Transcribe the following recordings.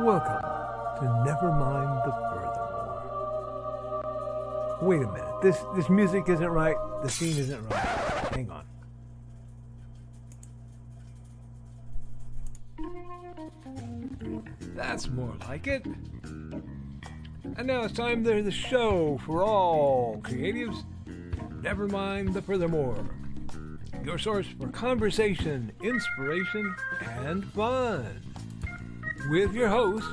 Welcome to Nevermind the Furthermore. Wait a minute, this music isn't right, the scene isn't right. Hang on. That's more like it. And now it's time to the show for all creatives. Nevermind the Furthermore. Your source for conversation, inspiration, and fun. With your host,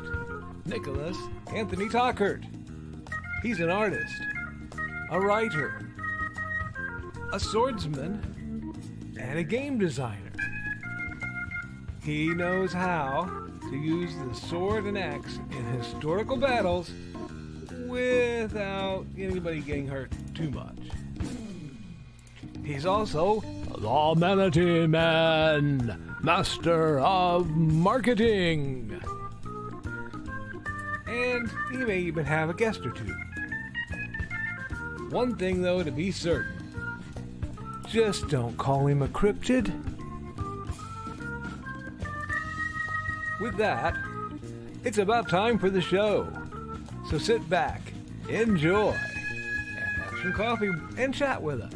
Nicholas Anthony Tockert. He's an artist, a writer, a swordsman, and a game designer. He knows how to use the sword and axe in historical battles without anybody getting hurt too much. He's also the Manatee Man, master of marketing. And he may even have a guest or two. One thing, though, to be certain. Just don't call him a cryptid. With that, it's about time for the show. So sit back, enjoy, and have some coffee and chat with us.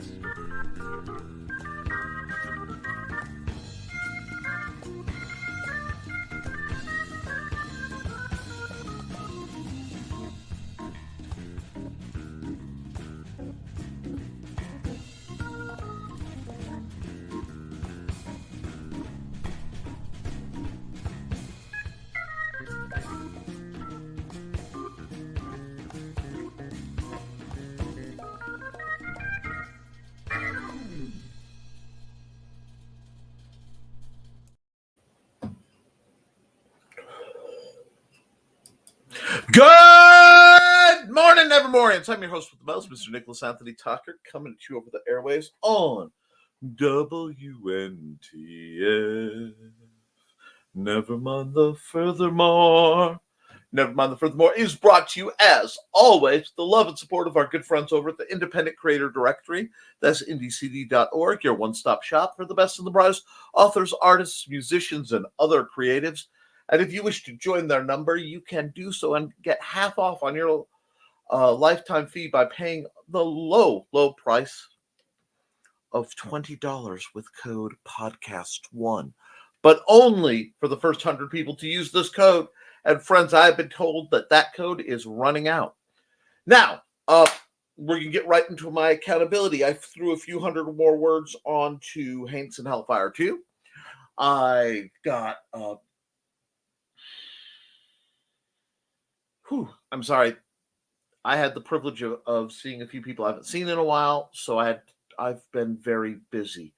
Good morning, Nevermorians. I'm your host with the most, Mr. Nicholas Anthony Tockert, coming at you over the airwaves on WNTF. Nevermind the Furthermore. Nevermind the Furthermore is brought to you, as always, with the love and support of our good friends over at the Independent Creator Directory. That's indiecd.org, your one-stop shop for the best and the brightest authors, artists, musicians, and other creatives. And if you wish to join their number, you can do so and get half off on your lifetime fee by paying the low price of $20 with code podcast1. But only for the first 100 people to use this code. And friends, I've been told that code is running out. Now, we're going to get right into my accountability. I threw a few hundred more words onto Haints and Hellfire 2. I got... I'm sorry. I had the privilege of seeing a few people I haven't seen in a while, so I've been very busy.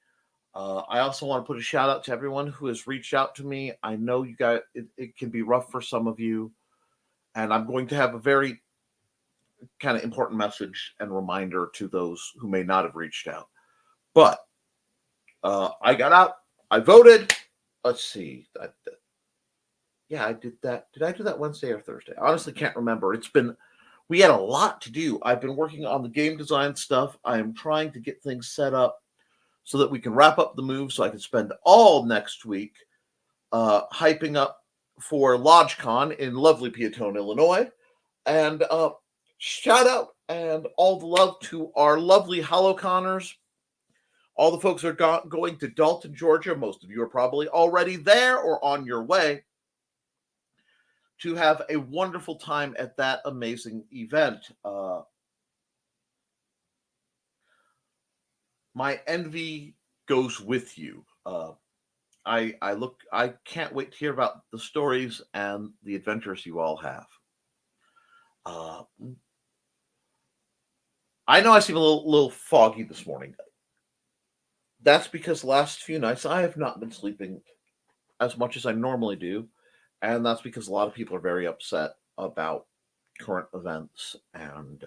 I also want to put a shout out to everyone who has reached out to me. I know you guys, it can be rough for some of you, and I'm going to have a very kind of important message and reminder to those who may not have reached out. But I got out. I voted. Let's see. Yeah, I did that. Did I do that Wednesday or Thursday? I honestly can't remember. We had a lot to do. I've been working on the game design stuff. I am trying to get things set up so that we can wrap up the move so I can spend all next week hyping up for LodgeCon in lovely Peatone, Illinois. And shout out and all the love to our lovely HoloConners. All the folks are going to Dalton, Georgia. Most of you are probably already there or on your way to have a wonderful time at that amazing event. My envy goes with you. I can't wait to hear about the stories and the adventures you all have. I know I seem a little foggy this morning. That's because the last few nights I have not been sleeping as much as I normally do. And that's because a lot of people are very upset about current events and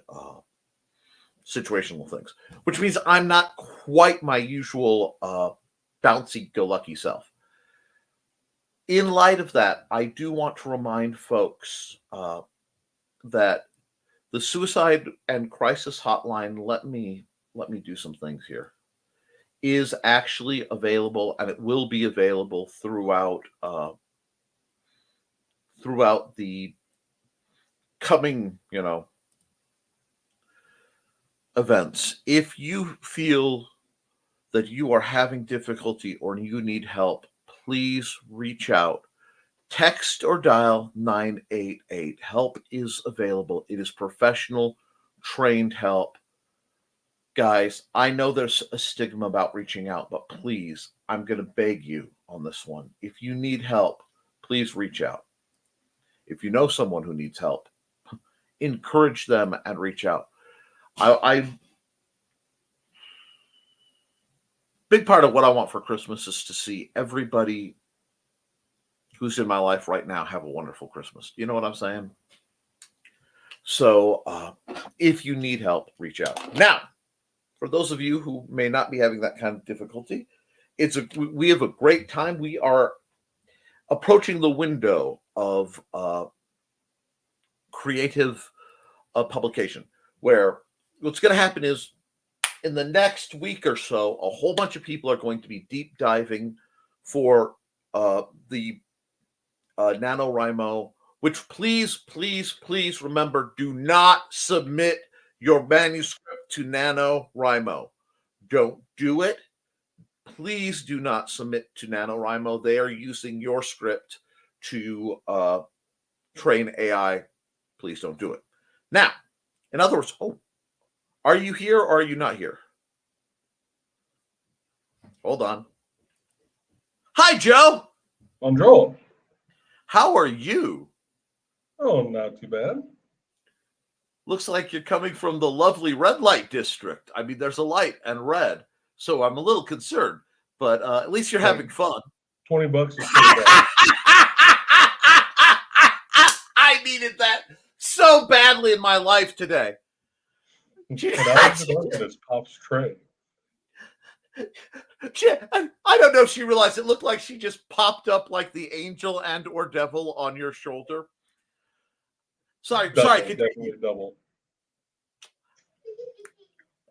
situational things, which means I'm not quite my usual bouncy-go-lucky self. In light of that, I do want to remind folks that the Suicide and Crisis Hotline, let me do some things here, is actually available, and it will be available throughout throughout the coming, events. If you feel that you are having difficulty or you need help, please reach out. Text or dial 988. Help is available. It is professional, trained help. Guys, I know there's a stigma about reaching out, but please, I'm going to beg you on this one. If you need help, please reach out. If you know someone who needs help, encourage them and reach out. I big part of what I want for Christmas is to see everybody who's in my life right now have a wonderful Christmas. You know what I'm saying? So if you need help, reach out. Now, for those of you who may not be having that kind of difficulty, we have a great time. We are approaching the window of creative publication, where what's going to happen is in the next week or so, a whole bunch of people are going to be deep diving for the NaNoWriMo, which please remember, do not submit your manuscript to NaNoWriMo. Don't do it. Please do not submit to NaNoWriMo. They are using your script to train AI. Please don't do it. Now, in other words, are you here or are you not here? Hold on. Hi, Joe. I'm Joel. How are you? Oh, not too bad. Looks like you're coming from the lovely red light district. I mean, there's a light and red, so I'm a little concerned, but at least you're having fun. $20 is pretty bad. I needed that so badly in my life today. It's Pop's tray. I don't know if she realized it looked like she just popped up like the angel and or devil on your shoulder. Sorry. Definitely double.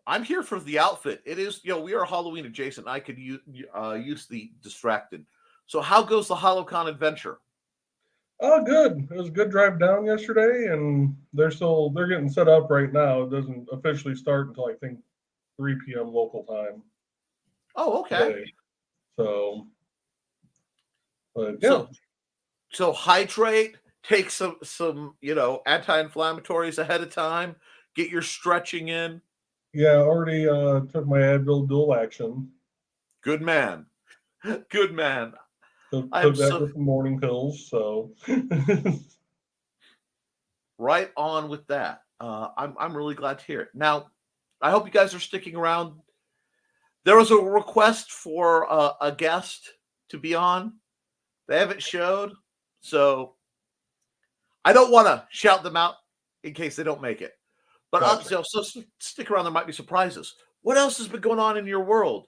I'm here for the outfit. It is, we are Halloween adjacent. I could use the distracted. So how goes the HoloCon adventure? Oh, good. It was a good drive down yesterday, and they're getting set up right now. It doesn't officially start until I think 3 p.m. local time. Oh, okay. Today. So, but yeah. So hydrate, take some anti-inflammatories ahead of time, get your stretching in. Yeah, I already took my Advil dual action. Good man. Good man. Took that with the morning pills, so right on with that. I'm really glad to hear it. Now, I hope you guys are sticking around. There was a request for a guest to be on. They haven't showed, so I don't want to shout them out in case they don't make it. But so stick around. There might be surprises. What else has been going on in your world?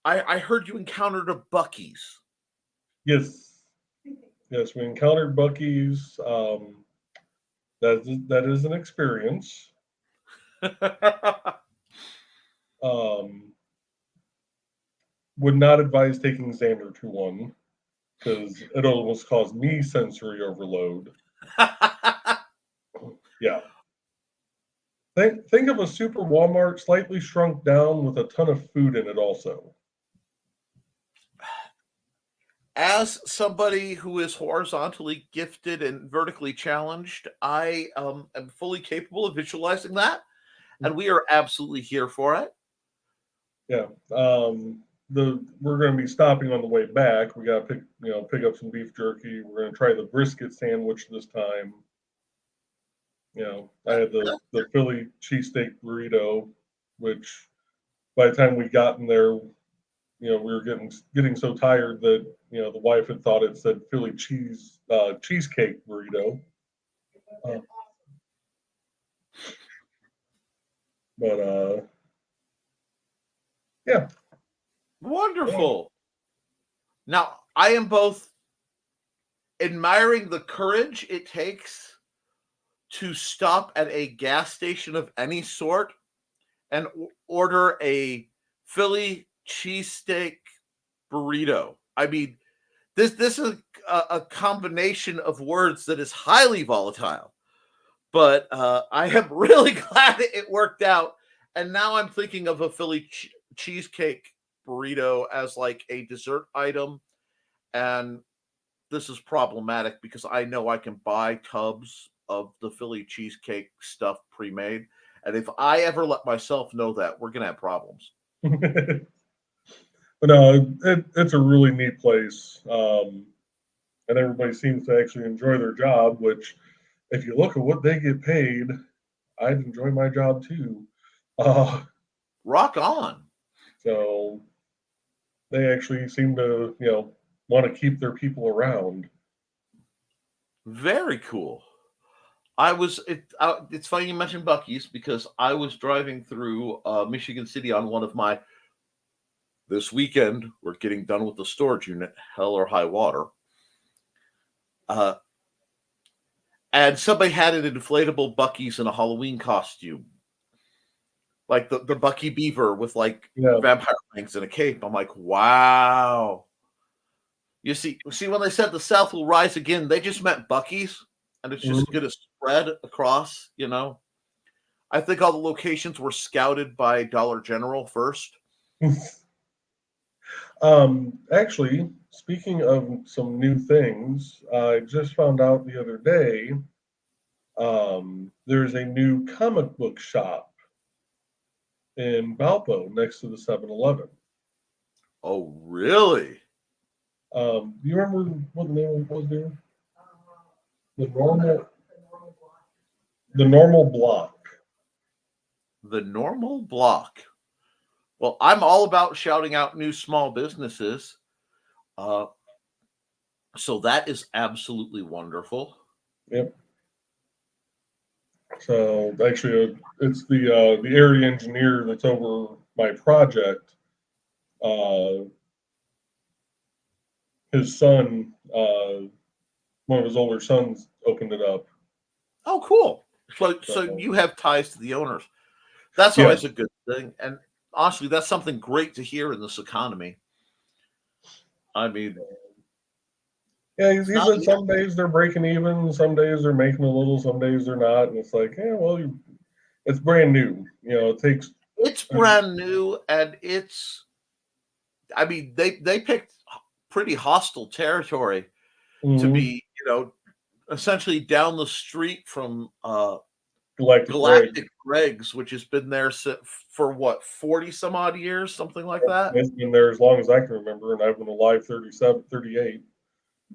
I heard you encountered a Buc-ee's. Yes, we encountered Buc-ee's. That is an experience. Would not advise taking Xander to one because it almost caused me sensory overload. Yeah. Think of a super Walmart slightly shrunk down with a ton of food in it also. As somebody who is horizontally gifted and vertically challenged, I am fully capable of visualizing that, and we are absolutely here for it. Yeah. We're going to be stopping on the way back. We got to pick up some beef jerky. We're going to try the brisket sandwich this time. I had the Philly cheesesteak burrito, which by the time we got in there, we were getting so tired that the wife had thought it said Philly cheesecake burrito. Yeah. Wonderful. Now, I am both admiring the courage it takes to stop at a gas station of any sort and order a Philly cheesesteak burrito. I mean, This is a combination of words that is highly volatile. But I am really glad it worked out. And now I'm thinking of a Philly cheesecake burrito as like a dessert item. And this is problematic because I know I can buy tubs of the Philly cheesecake stuff pre-made. And if I ever let myself know that, we're going to have problems. But no, it's a really neat place. And everybody seems to actually enjoy their job, which, if you look at what they get paid, I'd enjoy my job too. Rock on. So they actually seem to, want to keep their people around. Very cool. It's funny you mentioned Buc-ee's because I was driving through Michigan City on one of my, this weekend, we're getting done with the storage unit, hell or high water. And somebody had an inflatable Buc-ee's in a Halloween costume. Like the Bucky Beaver with like vampire wings and a cape. I'm like, wow. You see when they said the South will rise again, they just meant Buc-ee's, and it's just going to spread across, I think all the locations were scouted by Dollar General first. Actually, speaking of some new things, I just found out the other day there's a new comic book shop in Valpo next to the 7-Eleven. Oh, really? Do you remember what the name was there? The normal block. The normal block. Well, I'm all about shouting out new small businesses. So that is absolutely wonderful. Yep. So actually, it's the area engineer that's over my project. His son, one of his older sons, opened it up. Oh, cool! So you have ties to the owners. That's always a good thing, and honestly, that's something great to hear in this economy. I mean, yeah, he said some days they're breaking even, some days they're making a little, some days they're not, and it's like, it's brand new. It's brand new, and they picked pretty hostile territory to be, essentially down the street from Galactic Greg's, which has been there for what, 40 some odd years, something like that. It's been there as long as I can remember, and I've been alive 38.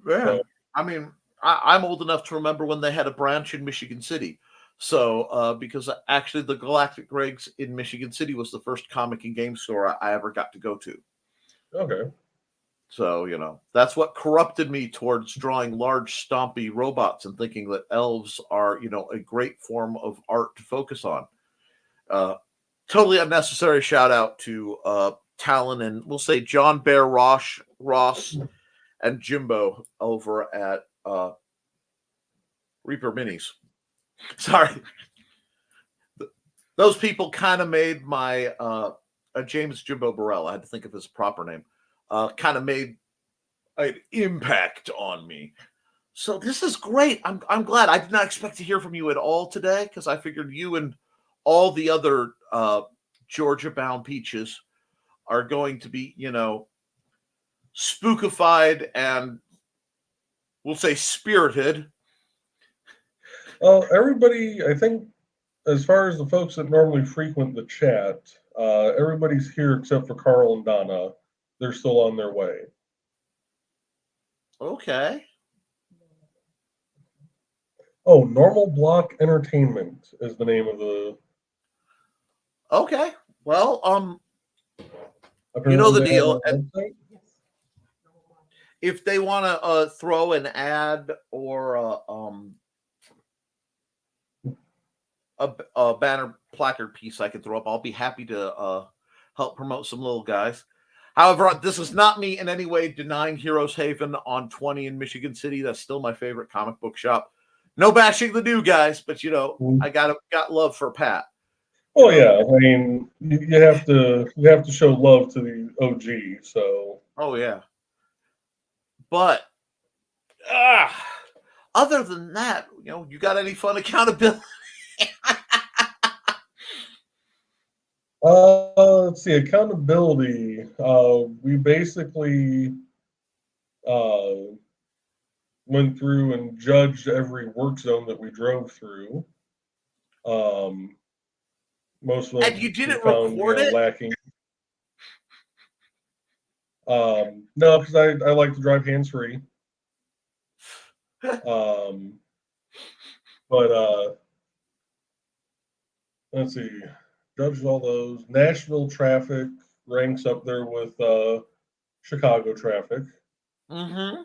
Yeah. So, I mean, I'm old enough to remember when they had a branch in Michigan City. So, because actually the Galactic Greg's in Michigan City was the first comic and game store I ever got to go to. Okay. So, that's what corrupted me towards drawing large, stompy robots and thinking that elves are, a great form of art to focus on. Totally unnecessary shout out to Talon and we'll say John Bear Ross and Jimbo over at Reaper Minis. Sorry. Those people kind of made my James Jimbo Burrell, I had to think of his proper name, kind of made an impact on me. So this is great. I'm glad. I did not expect to hear from you at all today because I figured you and all the other Georgia-bound peaches are going to be, spookified and we'll say spirited. Everybody, I think, as far as the folks that normally frequent the chat, everybody's here except for Carl and Donna. They're still on their way. Okay. Oh, Normal Block Entertainment is the name of the. Okay. Well, you know the deal. If they want to throw an ad or a banner placard piece I can throw up, I'll be happy to help promote some little guys. However, this is not me in any way denying Heroes Haven on 20 in Michigan City. That's still my favorite comic book shop. No bashing the new guys, but I got love for Pat. Oh yeah, I mean you have to show love to the OG. So. Oh yeah. But other than that, you got any fun accountability? Let's see, accountability. We basically went through and judged every work zone that we drove through. Most of them And you didn't found, record it? lacking. No, because I like to drive hands-free. But let's see, judged all those. Nashville traffic ranks up there with Chicago traffic. Mm-hmm.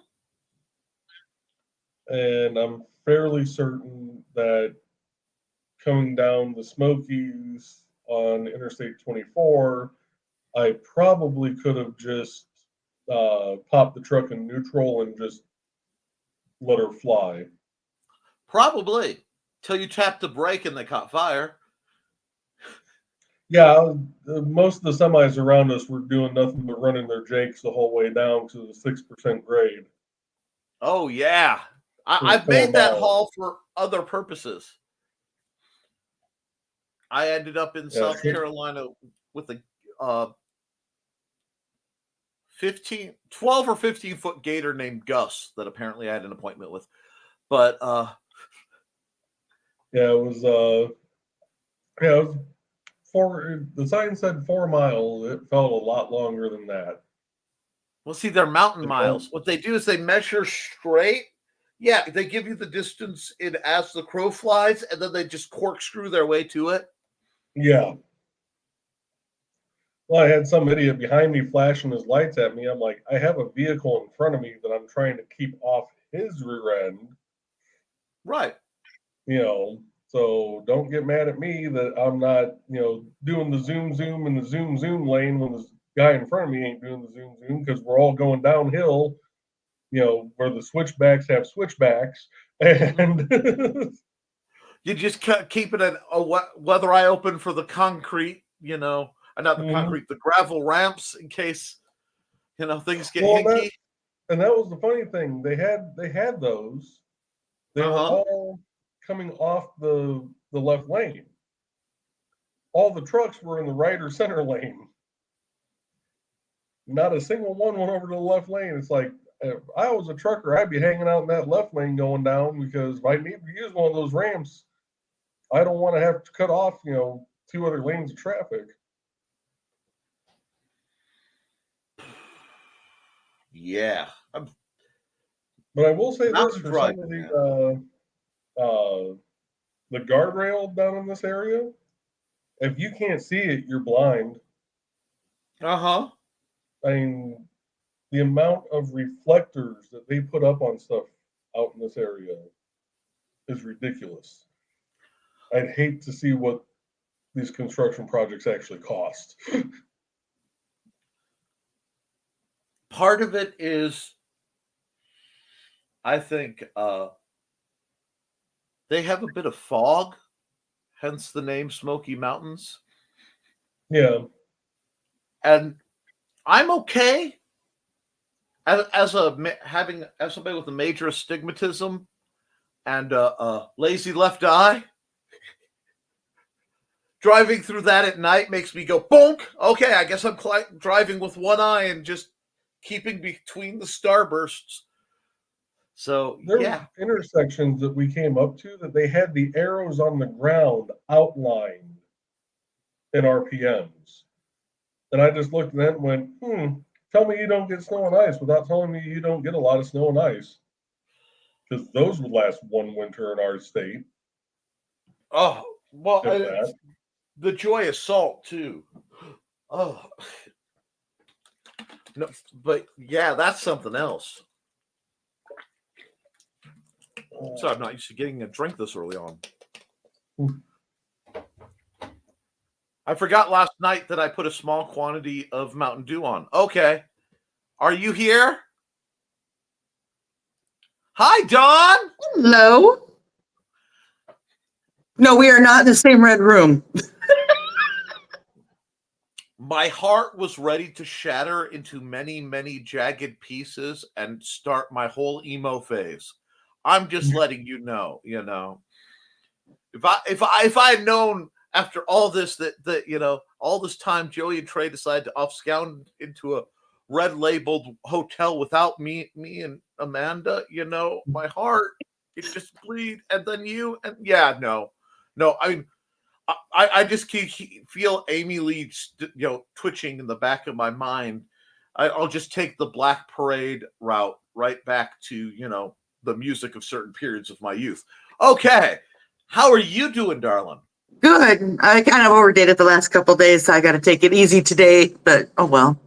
And I'm fairly certain that coming down the Smokies on Interstate 24, I probably could have just popped the truck in neutral and just let her fly. Probably. Till you tapped the brake and they caught fire. Yeah, most of the semis around us were doing nothing but running their jakes the whole way down to the 6% grade. Oh, yeah. I've made that haul for other purposes. I ended up in South Carolina with a 12 or 15 foot gator named Gus that apparently I had an appointment with. But it was it was the sign said 4 miles. It felt a lot longer than that. Well, see, they're mountain miles. What they do is they measure straight. Yeah, they give you the distance in as the crow flies, and then they just corkscrew their way to it. Yeah. Well, I had some idiot behind me flashing his lights at me. I'm like, I have a vehicle in front of me that I'm trying to keep off his rear end. Right. So don't get mad at me that I'm not, doing the zoom in the zoom lane when the guy in front of me ain't doing the zoom because we're all going downhill, where the switchbacks have switchbacks. And you just keep it at whether I open for the concrete, not the concrete, the gravel ramps in case, things get hinky. And that was the funny thing. They had those. They were all coming off the left lane. All the trucks were in the right or center lane. Not a single one went over to the left lane. It's like, if I was a trucker, I'd be hanging out in that left lane going down because if I need to use one of those ramps, I don't want to have to cut off, 2 other lanes of traffic. Yeah. But I will say this for some of the guardrail down in this area, if you can't see it, you're blind. I mean, the amount of reflectors that they put up on stuff out in this area is ridiculous. I'd hate to see what these construction projects actually cost. Part of it is, I think, they have a bit of fog, hence the name Smoky Mountains. Yeah. And I'm okay as somebody with a major astigmatism and a lazy left eye. Driving through that at night makes me go bonk. Okay, I guess I'm driving with one eye and just keeping between the starbursts. So there were intersections that we came up to that they had the arrows on the ground outlined in RPMs. And I just looked at that and went, tell me you don't get snow and ice without telling me you don't get a lot of snow and ice. Because those would last one winter in our state. Oh, well, the joy of salt, too. Oh. No, but yeah, that's something else. Sorry, I'm not used to getting a drink this early on. I forgot last night that I put a small quantity of Mountain Dew on. Okay. Are you here? Hi, Dawn. Hello. No, we are not in the same red room. My heart was ready to shatter into many, many jagged pieces and start my whole emo phase. I'm just letting you know, If I had known after all this that all this time Joey and Trey decided to abscond into a red labeled hotel without me and Amanda, my heart it just bleed, and then you and no. I mean, I just feel Amy Lee, twitching in the back of my mind. I'll just take the Black Parade route right back to the music of certain periods of my youth. Okay, how are you doing, darling? Good. I kind of overdid it the last couple of days, so I got to take it easy today. But oh well.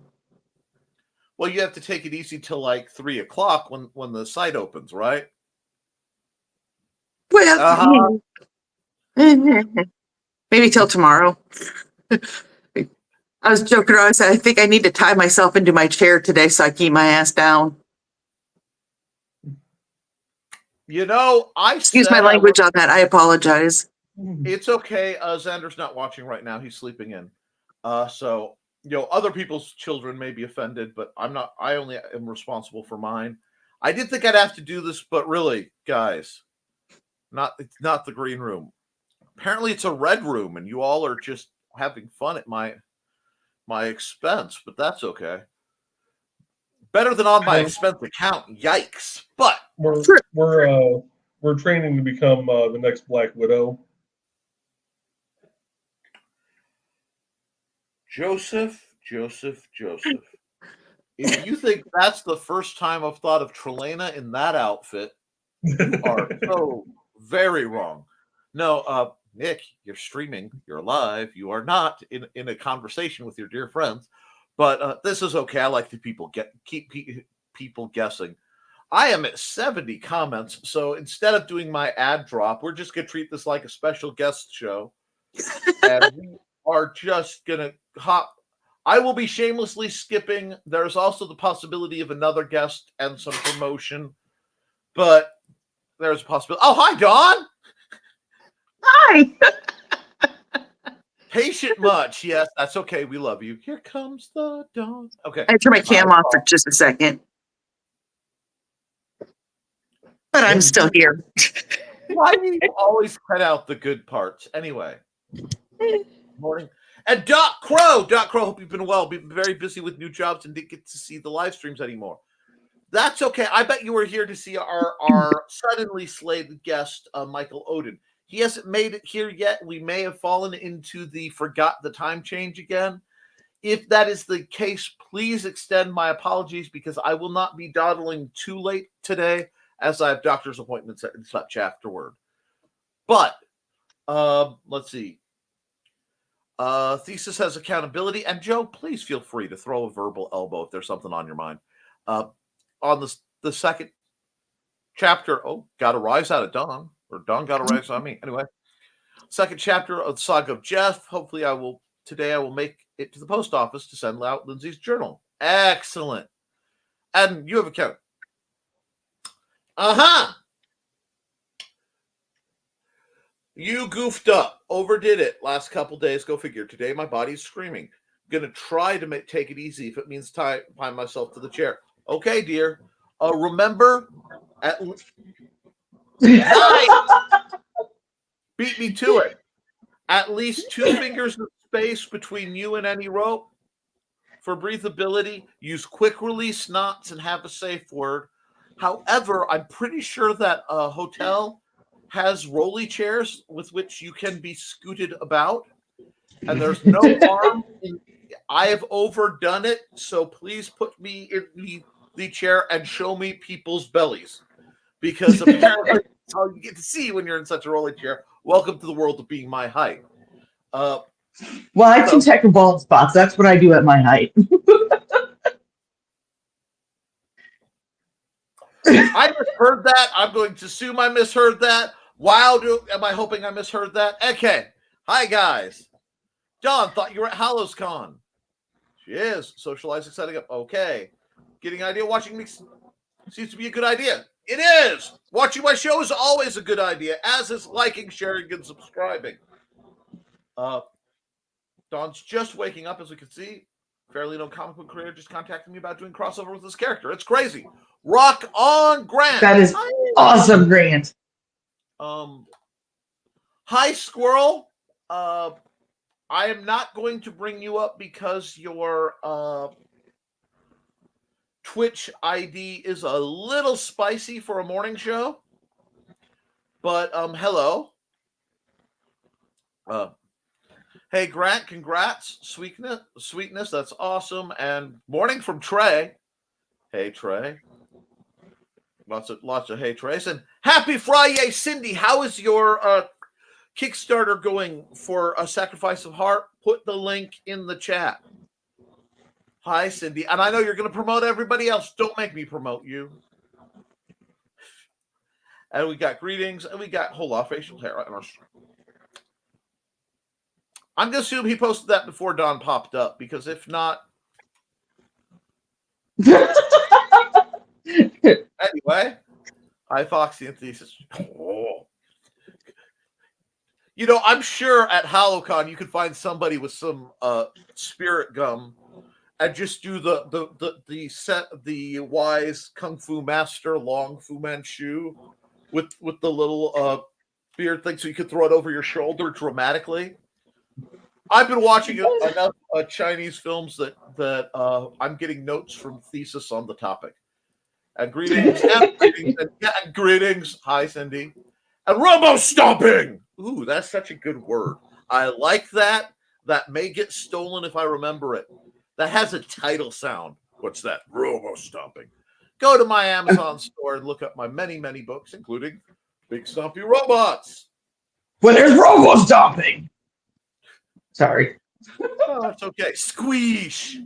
Well, you have to take it easy till like 3:00 when the site opens, right? Well, maybe till tomorrow. I was joking around. I said I think I need to tie myself into my chair today so I keep my ass down. Excuse my language on that. I apologize. It's okay. Xander's not watching right now. He's sleeping in. So other people's children may be offended, but I'm not. I only am responsible for mine. I did think I'd have to do this, but really, guys, it's not the green room. Apparently, it's a red room, and you all are just having fun at my expense. But that's okay. Better than on my expense account. Yikes! But we're training to become the next Black Widow. Joseph. If you think that's the first time I've thought of Trelana in that outfit, you are so very wrong. No, Nick, you're streaming. You're live. You are not in a conversation with your dear friends. But this is okay. I like to keep people guessing. I am at 70 comments, so instead of doing my ad drop, we're just going to treat this like a special guest show. And we are just going to hop. I will be shamelessly skipping. There's also the possibility of another guest and some promotion, but there's a possibility. Oh, hi, Dawn. Hi. Patient much. Yes, that's okay. We love you. Here comes the dawn. Okay. I turn my cam off for just a second. But I'm still here. Why do you always cut out the good parts? Anyway. Morning. And Doc Crow, hope you've been well. Been very busy with new jobs and didn't get to see the live streams anymore. That's okay. I bet you were here to see our suddenly slated guest, Michael Odin. He hasn't made it here yet. We may have fallen into the forgot the time change again. If that is the case, please extend my apologies because I will not be dawdling too late today as I have doctor's appointments and such afterward. But let's see. Thesis has accountability. And Joe, please feel free to throw a verbal elbow if there's something on your mind. On the second chapter, got a rise out of Dawn. Or Dawn got a rise on me. Anyway, second chapter of the Saga of Jeff. Hopefully I will make it to the post office to send out Lindsay's journal. Excellent. And you have a count. You goofed up. Overdid it last couple days. Go figure. Today my body's screaming. I'm going to try to take it easy if it means tie myself to the chair. Okay, dear. Remember, beat me to it. At least 2 fingers of space between you and any rope. For breathability, use quick release knots and have a safe word. However, I'm pretty sure that a hotel has rolly chairs with which you can be scooted about. And there's no harm. I have overdone it, so please put me in the chair and show me people's bellies. Because apparently that's all you get to see when you're in such a rolling chair. Welcome to the world of being my height. Well, I can check the bald spots. That's what I do at my height. I misheard that. I'm going to assume I misheard that. Wow, am I hoping I misheard that? Okay. Hi, guys. Dawn, thought you were at Hallows Con. She is. Socializing, setting up. Okay. Getting idea. Watching me seems to be a good idea. It is. Watching my show is always a good idea, as is liking, sharing, and subscribing. Dawn's just waking up, as we can see. Fairly no comic book career, just contacted me about doing crossover with this character. It's crazy. Rock on, Grant. That is awesome, Grant. Hi, Squirrel. I am not going to bring you up because your Twitch ID is a little spicy for a morning show. But hello. Hey, Grant, congrats. Sweetness, that's awesome. And morning from Trey. Hey, Trey. Lots of hey, Trace. And happy Friday, Cindy. How is your Kickstarter going for a Sacrifice of Heart? Put the link in the chat. Hi, Cindy. And I know you're going to promote everybody else. Don't make me promote you. And we got greetings. And we got, hold on, facial hair. I'm going to assume he posted that before Don popped up, because if not. Anyway, hi, Foxy and Thesis. Oh. You know, I'm sure at HoloCon you could find somebody with some spirit gum and just do the wise Kung Fu master Long Fu Manchu with the little beard thing, so you could throw it over your shoulder dramatically. I've been watching enough Chinese films that I'm getting notes from Thesis on the topic. And greetings, and greetings. Hi, Cindy. And robo stomping. Ooh, that's such a good word. I like that. That may get stolen if I remember it. That has a title sound. What's that? Robo stomping. Go to my Amazon store and look up my many, many books, including Big Stompy Robots. Well, there's robo stomping. Sorry. Oh, it's okay. Squeesh.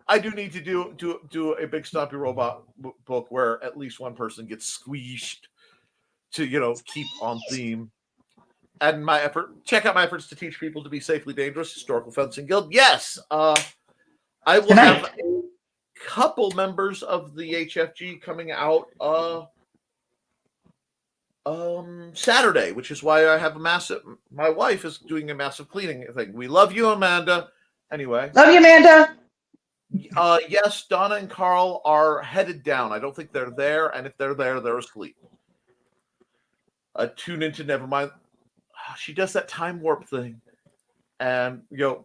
I do need to do a Big Stompy Robot book where at least one person gets squeezed to, keep on theme. And check out my efforts to teach people to be safely dangerous. Historical Fencing Guild. Yes. I will have a couple members of the HFG coming out Saturday, which is why I have my wife is doing a massive cleaning thing. We love you, Amanda. Anyway. Love you, Amanda. Yes, Donna and Carl are headed down. I don't think they're there, and if they're there, they're asleep. Tune into Nevermind. She does that time warp thing, and you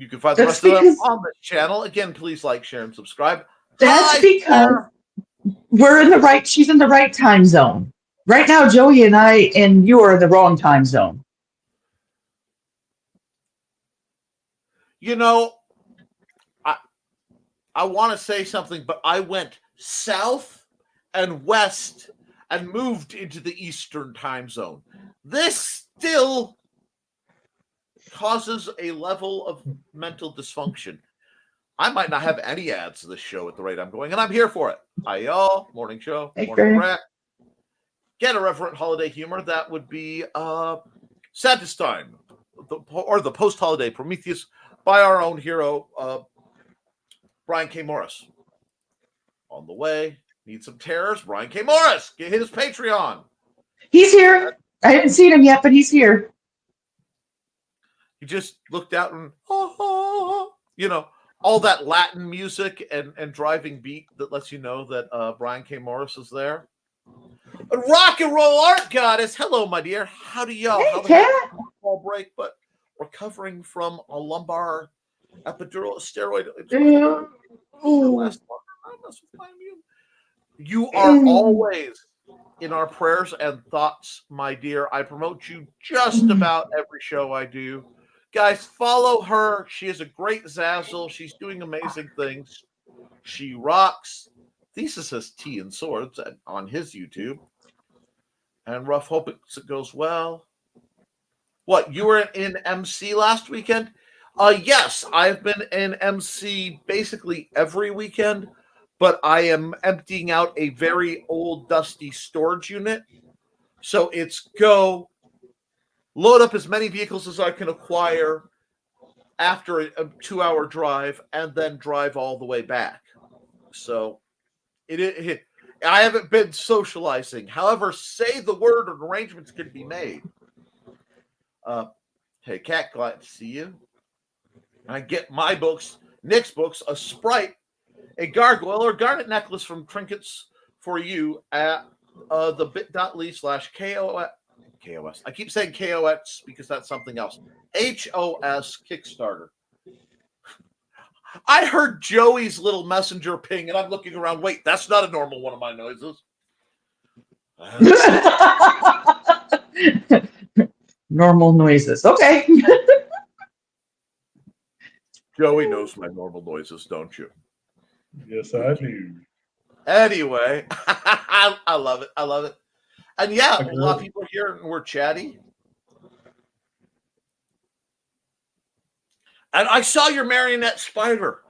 can find the rest of them on this channel. Again, please like, share, and subscribe. That's because we're in the right. She's in the right time zone right now. Joey and I and you are in the wrong time zone. I want to say something, but I went south and west and moved into the Eastern time zone. This still causes a level of mental dysfunction. I might not have any ads to this show at the rate I'm going, and I'm here for it. Hi, y'all. Morning show. Hey, morning rap. Get a reverent holiday humor. That would be Sadistine, or the post-holiday Prometheus by our own hero, Brian K. Morris. On the way. Need some terrors? Brian K. Morris. Get his Patreon. He's here. I haven't seen him yet, but he's here. He just looked out and, all that Latin music and driving beat that lets you know that Brian K. Morris is there. Rock and roll art goddess. Hello, my dear. How do y'all? Hey, how Kat. Fall break, but recovering from a lumbar epidural steroid. You are always in our prayers and thoughts, my dear. I promote you just about every show I do. Guys, follow her. She is a great Zazzle. She's doing amazing things. She rocks. Thesis has Tea and Swords on his YouTube. And Rough, hope it goes well. What, you were in MC last weekend? Yes, I've been in MC basically every weekend, but I am emptying out a very old, dusty storage unit. So it's go, load up as many vehicles as I can acquire after a 2-hour drive, and then drive all the way back. So I haven't been socializing. However, say the word and arrangements can be made. Hey, Kat, glad to see you. I get my books, Nick's books, a Sprite, a gargoyle, or garnet necklace from Trinkets for You at the bit.ly/KOS. KOS. I keep saying KOS because that's something else. HOS Kickstarter. I heard Joey's little messenger ping, and I'm looking around. Wait, that's not a normal one of my noises. Normal noises. Okay. Joey knows my normal noises, don't you? Yes, I do. Anyway, I love it. I love it. And yeah, a lot of people are here and we're chatty. And I saw your marionette spider.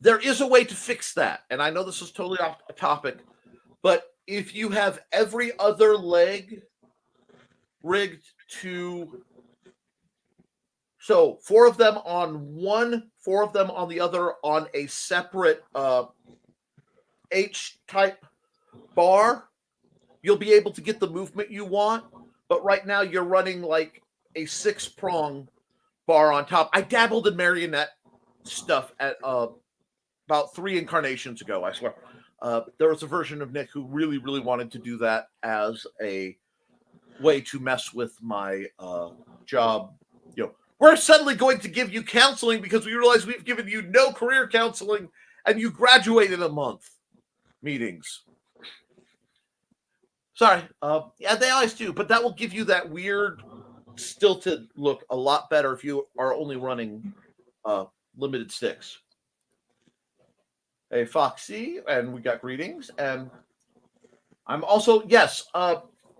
There is a way to fix that. And I know this is totally off topic, but if you have every other leg rigged to, so 4 of them on one, 4 of them on the other on a separate H-type bar, you'll be able to get the movement you want. But right now you're running like a 6-prong bar on top. I dabbled in marionette stuff at about 3 incarnations ago, I swear. There was a version of Nick who really, really wanted to do that as a way to mess with my job. You know, we're suddenly going to give you counseling because we realize we've given you no career counseling and you graduate in a month. Meetings. Sorry. Yeah, they always do, but that will give you that weird stilted look a lot better if you are only running limited sticks. Hey, Foxy, and we got greetings. And I'm also, yes,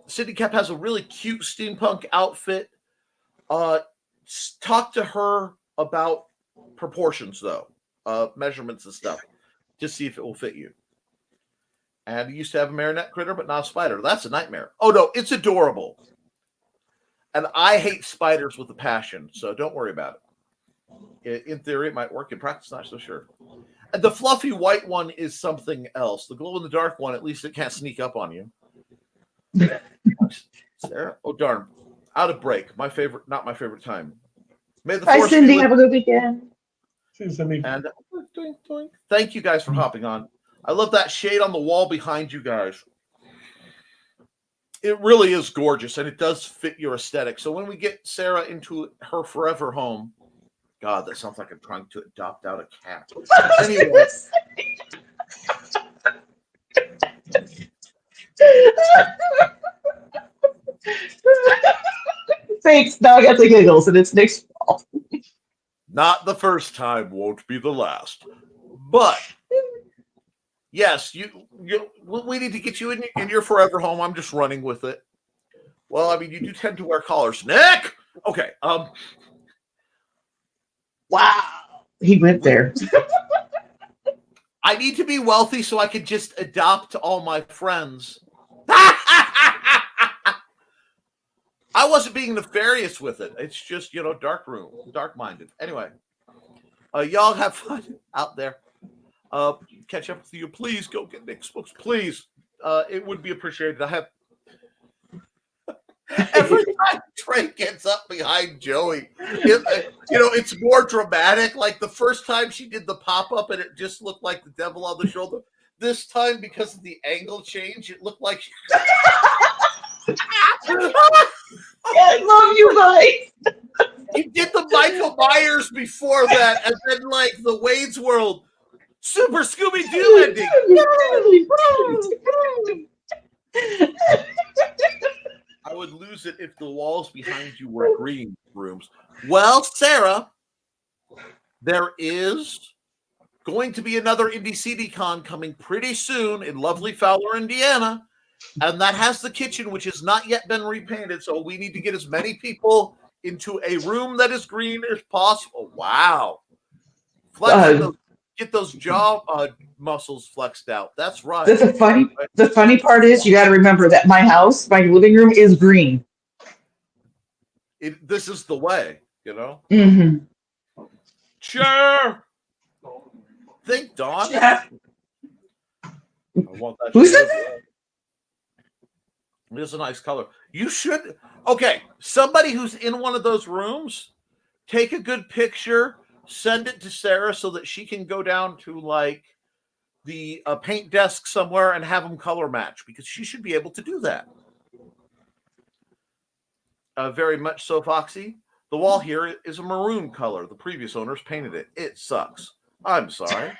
Cindy Koepp has a really cute steampunk outfit. Talk to her about proportions, though, measurements and stuff, just see if it will fit you. And he used to have a marionette critter, but not a spider. That's a nightmare. Oh, no, it's adorable. And I hate spiders with a passion, so don't worry about it. In theory, it might work. In practice, not so sure. And the fluffy white one is something else. The glow-in-the-dark one, at least it can't sneak up on you. Sarah? Oh, darn. Out of break. My favorite, not my favorite time. May the Hi, Cindy. Have a good weekend. See you, Cindy. And thank you guys for hopping on. I love that shade on the wall behind you guys. It really is gorgeous, and it does fit your aesthetic. So when we get Sarah into her forever home, God, that sounds like I'm trying to adopt out a cat. Anyway. Thanks. Now I got the giggles, and it's Nick's fault. Not the first time, won't be the last. But yes, we need to get you in your forever home. I'm just running with it. Well, I mean, you do tend to wear collars, Nick. Okay. Wow. He went there. I need to be wealthy so I can just adopt all my friends. I wasn't being nefarious with it. It's just, dark-minded. Anyway, y'all have fun out there. Catch up with you. Please go get Nick's books. Please. It would be appreciated. I have every time Trey gets up behind Joey, it's more dramatic. Like the first time she did the pop-up and it just looked like the devil on the shoulder. This time, because of the angle change, it looked like I love you guys. You did the Michael Myers before that, and then like the Wayne's World Super Scooby-Doo ending. I would lose it if the walls behind you were green rooms. Well, Sarah, there is going to be another Indie CD Con coming pretty soon in lovely Fowler, Indiana. And that has the kitchen, which has not yet been repainted. So we need to get as many people into a room that is green as possible. Wow. Get those jaw muscles flexed out. That's right. The funny part is you got to remember that my living room is green. This is the way, Mm-hmm. Sure. Think, Dawn. Yeah. I want that. Who's that? It is a nice color. You should. Okay, somebody who's in one of those rooms take a good picture, send it to Sarah so that she can go down to like the paint desk somewhere and have them color match, because she should be able to do that. Very much so, Foxy. The wall here is a maroon color. The previous owners painted it. It sucks. I'm sorry.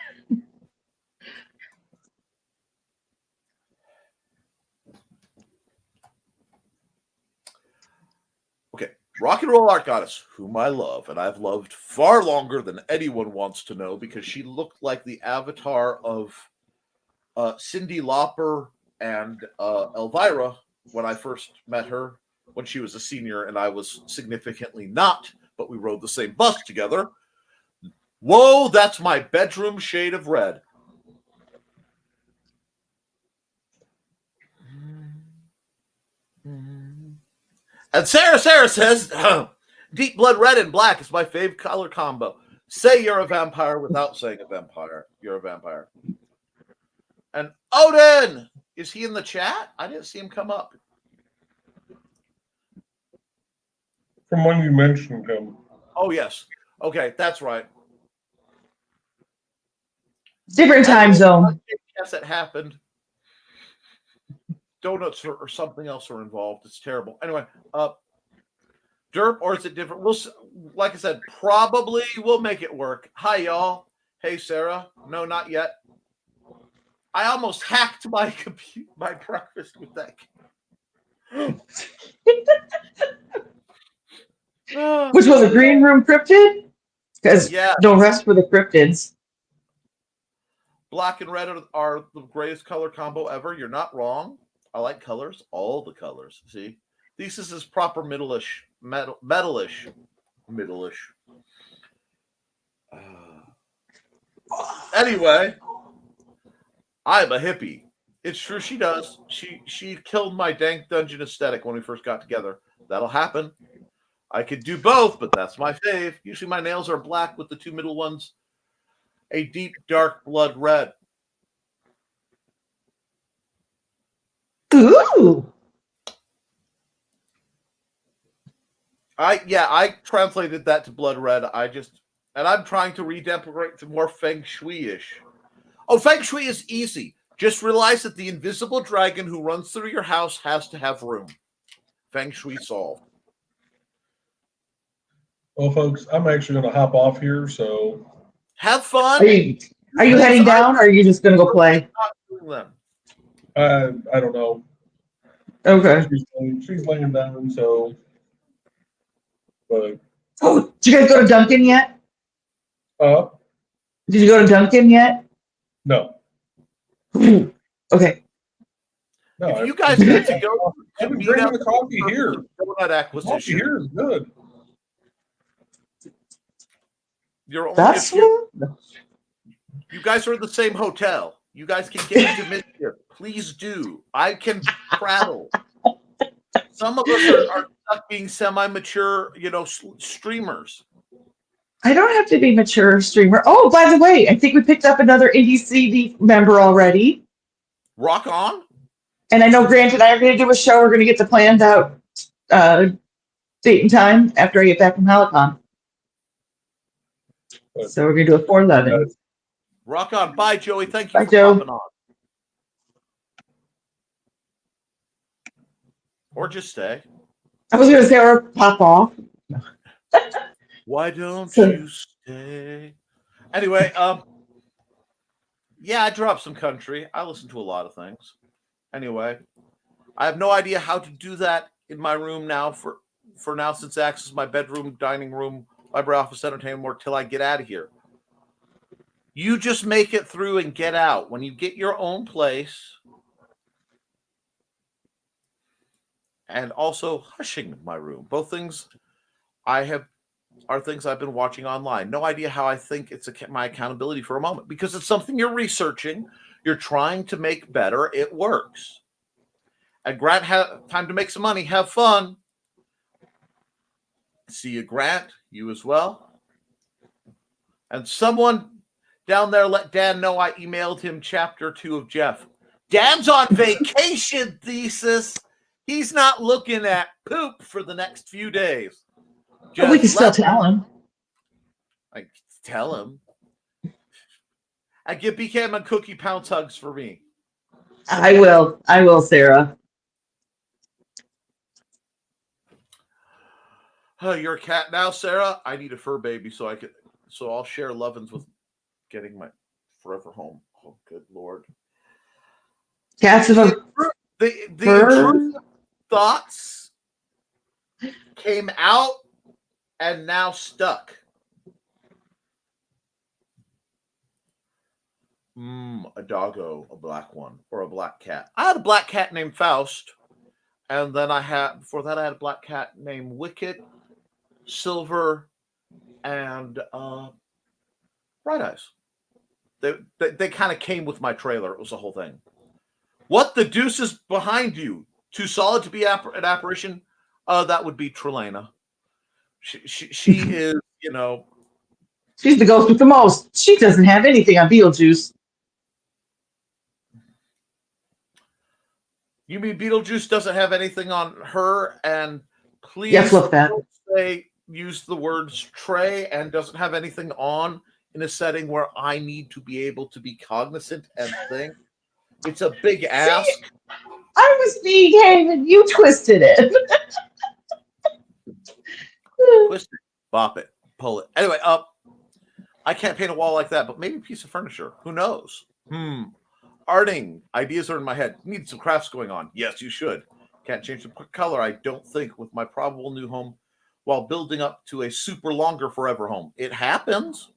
Okay. Rock and roll art goddess, whom I love, and I've loved far longer than anyone wants to know, because she looked like the avatar of Cyndi Lauper and Elvira when I first met her, when she was a senior and I was significantly not, but we rode the same bus together. Whoa, that's my bedroom shade of red. And Sarah says, deep blood red and black is my fave color combo. Say you're a vampire without saying a vampire. You're a vampire. And Odin, is he in the chat? I didn't see him come up. From when you mentioned him. Oh, yes. Okay, that's right. Different time zone. Yes, it happened. Donuts or something else are involved. It's terrible. Anyway, derp, or is it different? We'll, like I said, probably we'll make it work. Hi, y'all. Hey, Sarah. No, not yet. I almost hacked my breakfast with that. Which was a green room cryptid? Because yeah, no rest for the cryptids. Black and red are the greatest color combo ever. You're not wrong. I like colors, all the colors. See, Thesis is proper middle-ish. Anyway, I'm a hippie. It's true, she does. She killed my dank dungeon aesthetic when we first got together. That'll happen. I could do both, but that's my fave. Usually my nails are black with the two middle ones a deep dark blood red. Ooh. I translated that to blood red. I'm trying to redecorate to more feng shui-ish. Oh, feng shui is easy. Just realize that the invisible dragon who runs through your house has to have room. Feng shui solved. Well, folks, I'm actually going to hop off here, so. Have fun. Are you heading down, or are you just going to go play? I don't know. Okay. She's laying down, so. But. Oh, did you guys go to Duncan yet? Did you go to Duncan yet? No. Okay. No, if you guys need to go, I've been drinking the coffee here. Donut acquisition. Coffee here is good. You're only That's you guys are in the same hotel. You guys can get into mischief. Please do. I can prattle. Some of us are stuck being semi-mature, streamers. I don't have to be mature streamer. Oh, by the way, I think we picked up another Indie CD member already. Rock on. And I know Grant and I are going to do a show. We're going to get the planned out date and time after I get back from Helicon. So we're going to do a 411. Rock on. Bye, Joey. Thank you Bye, for Joe. popping on. Or just stay. I was going to say, or pop off. Why don't you stay? Anyway, yeah, I dropped some country. I listen to a lot of things. Anyway, I have no idea how to do that in my room now for now, since access my bedroom, dining room, library, office, entertainment more till I get out of here. You just make it through and get out. When you get your own place, and also hushing my room. Both things are things I've been watching online. No idea how I think it's my accountability for a moment, because it's something you're researching, you're trying to make better. It works. And Grant, time to make some money. Have fun. See you, Grant. You as well. And someone down there let Dan know I emailed him chapter 2 of Jeff. Dan's on vacation, Thesis. He's not looking at poop for the next few days. But we can still tell him. I tell him. I give BKM and Cookie pounce hugs for me. I will, Sarah. You're a cat now, Sarah. I need a fur baby, so I'll share lovin's with getting my forever home. Oh, good Lord. Cats of a The fur. intrusive thoughts came out and now stuck. A doggo, a black one, or a black cat. I had a black cat named Faust, and then before that I had a black cat named Wicked, Silver, and Bright Eyes. They kind of came with my trailer. It was the whole thing. What the deuce is behind you? Too solid to be an apparition? That would be Trelana. She is, She's the ghost with the most. She doesn't have anything on Beetlejuice. You mean Beetlejuice doesn't have anything on her? And please Yes, look that. don't use the words Trey and doesn't have anything on in a setting where I need to be able to be cognizant and think. It's a big ask. See, I was behaving. You twisted it. Twist it, bop it, pull it. Anyway, I can't paint a wall like that, but maybe a piece of furniture. Who knows? Arting. Ideas are in my head. Need some crafts going on. Yes, you should. Can't change the color, I don't think, with my probable new home while building up to a super longer forever home. It happens.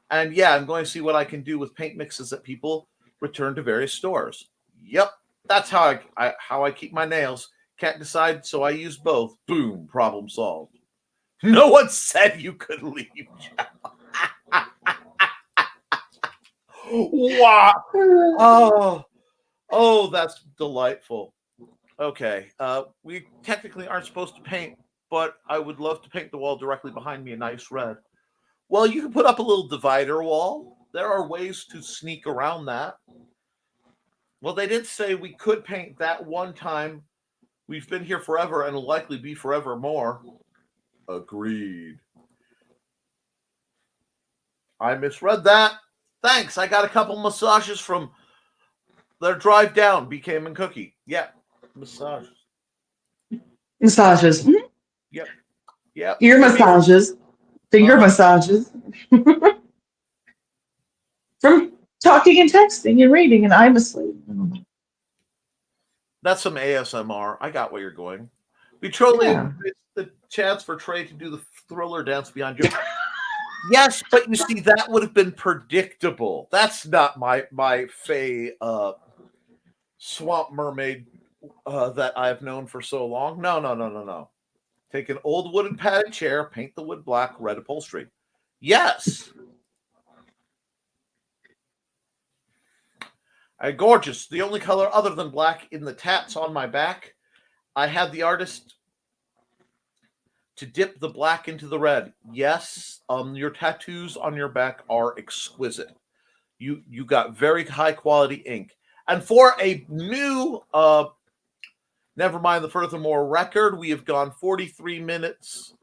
And yeah, I'm going to see what I can do with paint mixes that people return to various stores. Yep, that's how I keep my nails. Can't decide, so I use both. Boom, problem solved. No one said you could leave. Wow. Oh, that's delightful. Okay. We technically aren't supposed to paint, but I would love to paint the wall directly behind me a nice red. Well, you can put up a little divider wall. There are ways to sneak around that. Well, they did say we could paint that one time. We've been here forever and will likely be forever more. Agreed. I misread that. Thanks. I got a couple massages from their drive down, BKM and Cookie. Yeah, massages. Massages. Yep. Ear massages. Finger massages. From talking and texting and reading, and I'm asleep. That's some ASMR. I got where you're going. Petroleum is the chance for Trey to do the thriller dance behind you. Yes, but you see, that would have been predictable. That's not my Fae swamp mermaid that I've known for so long. No. Take an old wooden padded chair, paint the wood black, red upholstery. Yes. Gorgeous. The only color other than black in the tats on my back. I had the artist to dip the black into the red. Yes, your tattoos on your back are exquisite. You got very high quality ink. And for a new Nevermind the Furthermore record, we have gone 43 minutes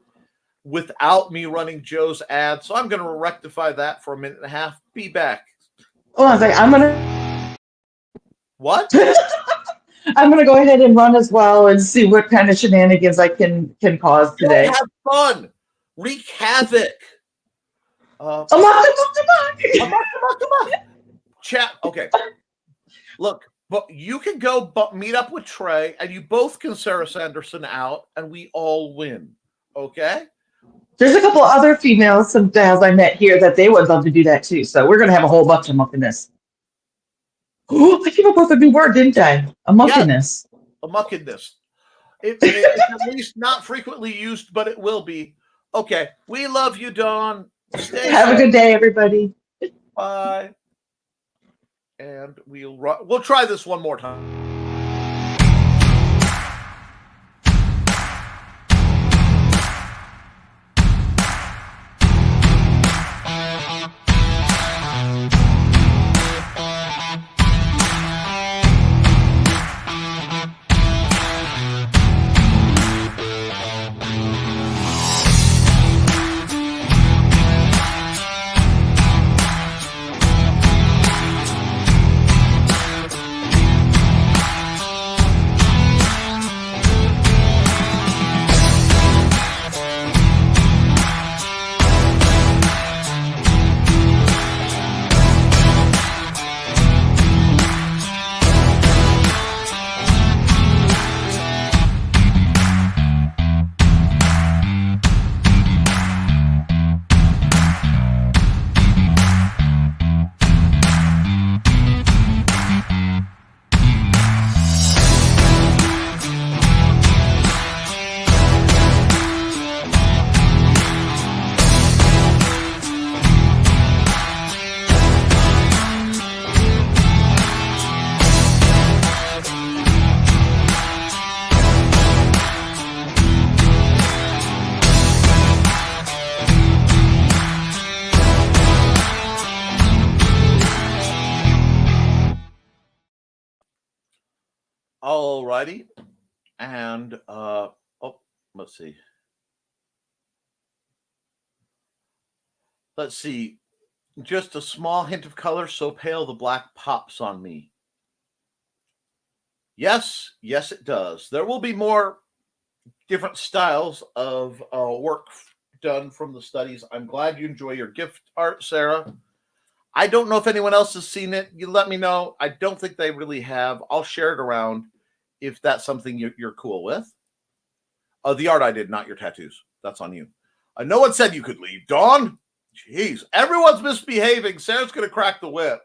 without me running Joe's ad. So I'm going to rectify that for a minute and a half. Be back. Hold on a second. I'm gonna. What? I'm gonna go ahead and run as well and see what kind of shenanigans I can cause today. Have fun. Wreak havoc. Come on. Chat. Okay. Look, but you can go meet up with Trey, and you both can Sarah Sanderson out, and we all win. Okay? There's a couple other females, some gals I met here that they would love to do that too. So we're gonna have a whole bunch of muckiness. Oh, I came up with a new word, didn't I? A muckiness. Yeah, a muckiness. It's at least not frequently used, but it will be. Okay. We love you, Dawn. Stay Have a good day, everybody. Bye. And we'll try this one more time. Alrighty. And let's see. Let's see. Just a small hint of color, so pale the black pops on me. Yes, it does. There will be more different styles of work done from the studies. I'm glad you enjoy your gift art, Sarah. I don't know if anyone else has seen it. You let me know. I don't think they really have. I'll share it around if that's something you're cool with. The art I did, not your tattoos. That's on you. No one said you could leave, Dawn. Jeez, everyone's misbehaving. Sarah's going to crack the whip.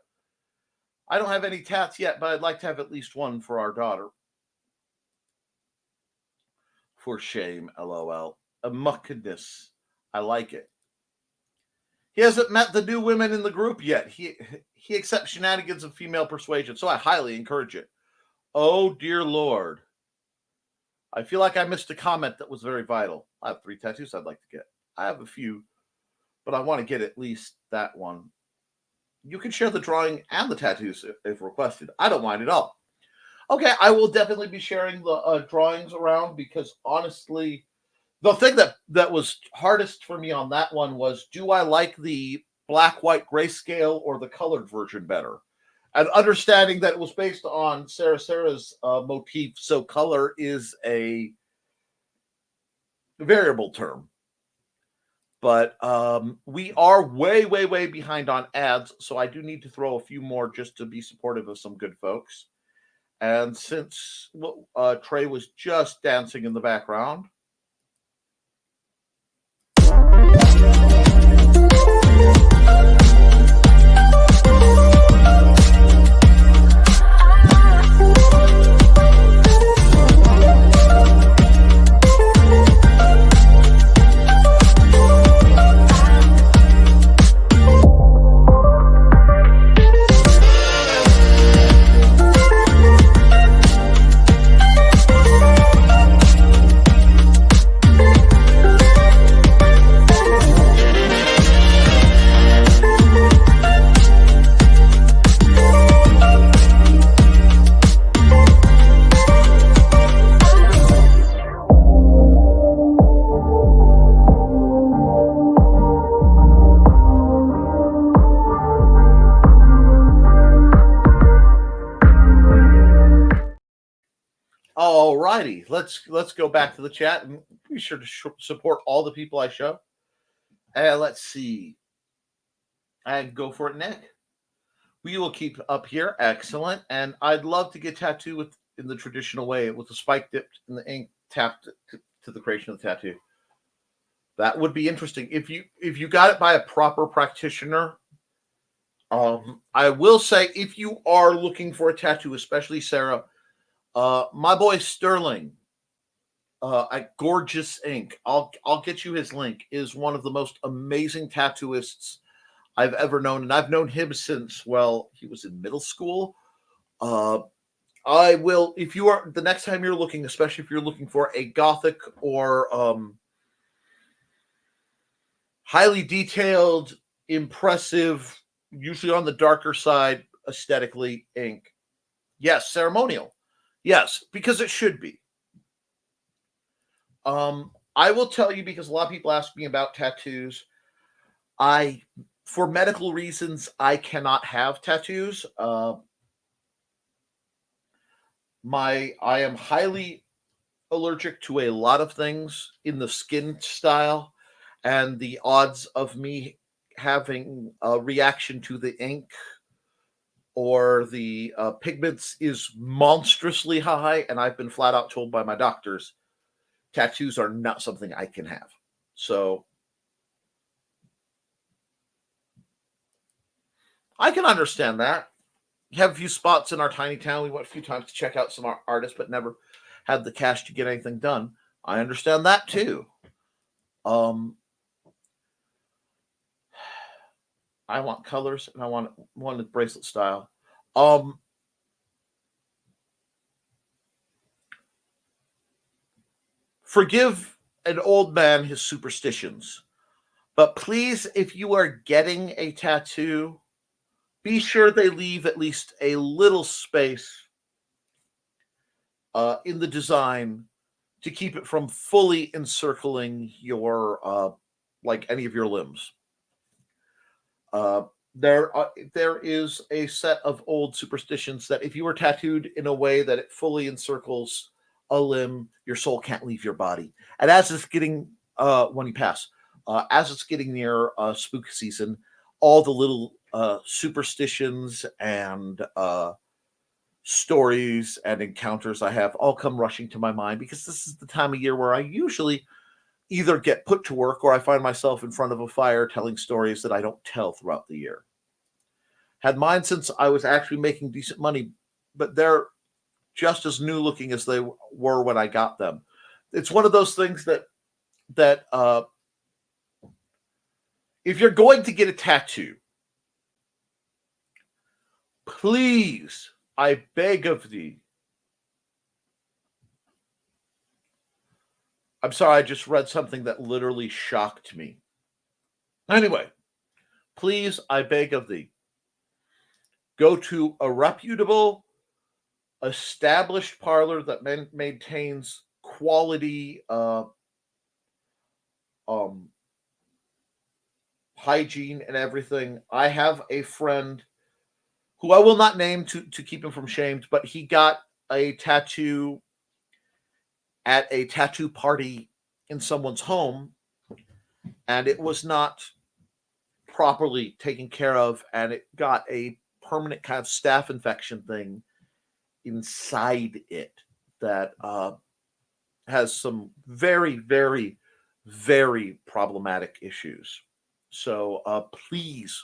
I don't have any tats yet, but I'd like to have at least one for our daughter. For shame, LOL. A muckiness. I like it. He hasn't met the new women in the group yet. He accepts shenanigans of female persuasion, so I highly encourage it. Oh, dear Lord. I feel like I missed a comment that was very vital. I have 3 tattoos I'd like to get. I have a few, but I want to get at least that one. You can share the drawing and the tattoos if requested. I don't mind at all. Okay, I will definitely be sharing the drawings around because honestly, the thing that was hardest for me on that one was, do I like the black, white, grayscale or the colored version better? And understanding that it was based on Sarah's motif, so color is a variable term. But we are way, way, way behind on ads, so I do need to throw a few more just to be supportive of some good folks. And since Trey was just dancing in the background, alrighty, let's go back to the chat and be sure to support all the people I show. And let's see. And go for it, Nick. We will keep up here. Excellent. And I'd love to get tattoo in the traditional way with the spike dipped in the ink tapped to the creation of the tattoo. That would be interesting. If you got it by a proper practitioner, I will say if you are looking for a tattoo, especially Sarah, my boy Sterling at Gorgeous Ink, I'll get you his link, is one of the most amazing tattooists I've ever known. And I've known him since, well, he was in middle school. I will, if you are, the next time you're looking, especially if you're looking for a gothic or highly detailed, impressive, usually on the darker side, aesthetically, ink. Yes, ceremonial. Yes, because it should be. I will tell you, because a lot of people ask me about tattoos. For medical reasons, I cannot have tattoos. I am highly allergic to a lot of things in the skin style, and the odds of me having a reaction to the ink or the pigments is monstrously high, and I've been flat out told by my doctors tattoos are not something I can have. So I can understand that. We have a few spots in our tiny town. We went a few times to check out some artists, but never had the cash to get anything done. I understand that too. I want colors, and I want a bracelet style. Forgive an old man his superstitions, but please, if you are getting a tattoo, be sure they leave at least a little space in the design to keep it from fully encircling your like any of your limbs. There is a set of old superstitions that if you were tattooed in a way that it fully encircles a limb, your soul can't leave your body. And as it's getting when you pass, as it's getting near spook season, all the little superstitions and stories and encounters I have all come rushing to my mind, because this is the time of year where I usually either get put to work or I find myself in front of a fire telling stories that I don't tell throughout the year. Had mine since I was actually making decent money, but they're just as new looking as they were when I got them. It's one of those things that if you're going to get a tattoo, please, I beg of thee. I'm sorry, I just read something that literally shocked me. Anyway, please, I beg of thee, go to a reputable, established parlor that maintains quality hygiene and everything. I have a friend who I will not name to keep him from shamed, but he got a tattoo at a tattoo party in someone's home, and it was not properly taken care of, and it got a permanent kind of staph infection thing inside it that has some very, very, very problematic issues. So please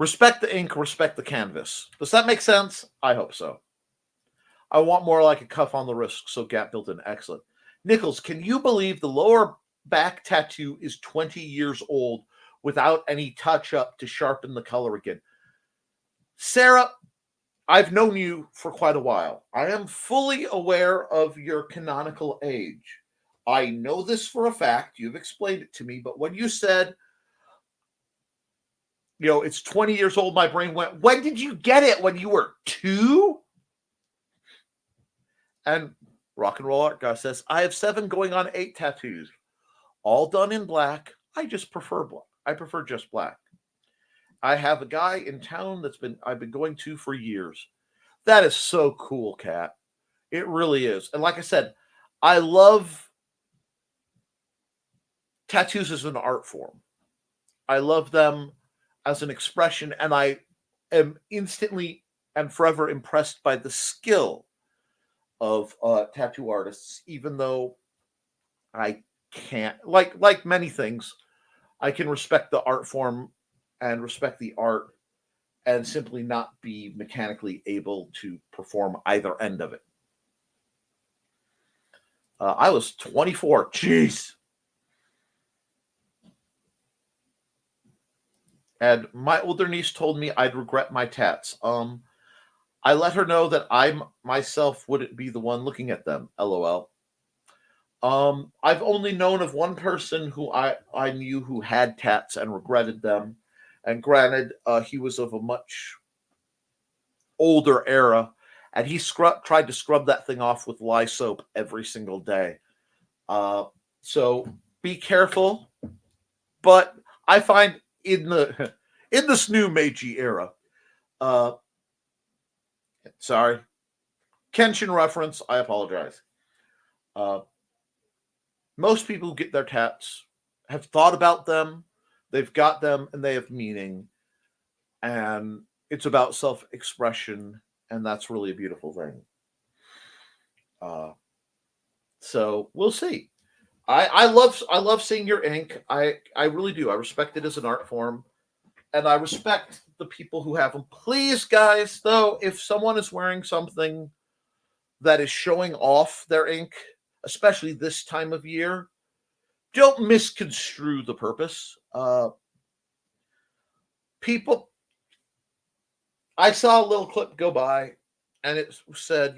respect the ink, respect the canvas. Does that make sense? I hope so. I want more like a cuff on the wrist, so Gap built in. Excellent. Nichols, can you believe the lower back tattoo is 20 years old without any touch-up to sharpen the color again? Sarah, I've known you for quite a while. I am fully aware of your canonical age. I know this for a fact. You've explained it to me, but when you said, it's 20 years old, my brain went, when did you get it? When you were 2? And Rock and Roll Art Guy says, I have 7 going on 8 tattoos, all done in black. I just prefer black. I prefer just black. I have a guy in town I've been going to for years. That is so cool, Kat. It really is. And like I said, I love tattoos as an art form. I love them as an expression, and I am instantly and forever impressed by the skill of tattoo artists, even though I can't, like many things, I can respect the art form and respect the art and simply not be mechanically able to perform either end of it. I was 24. Jeez. And my older niece told me I'd regret my tats. I let her know that I myself wouldn't be the one looking at them. LOL. I've only known of one person who I knew who had tats and regretted them. And granted, he was of a much older era, and he tried to scrub that thing off with lye soap every single day. So be careful. But I find in this new Meiji era, sorry, Kenshin reference, I apologize. Most people who get their tats have thought about them, they've got them, and they have meaning. And it's about self-expression, and that's really a beautiful thing. So we'll see. I love seeing your ink. I really do. I respect it as an art form, and I respect the people who have them. Please, guys, though, if someone is wearing something that is showing off their ink, especially this time of year, don't misconstrue the purpose. People, I saw a little clip go by, and it said,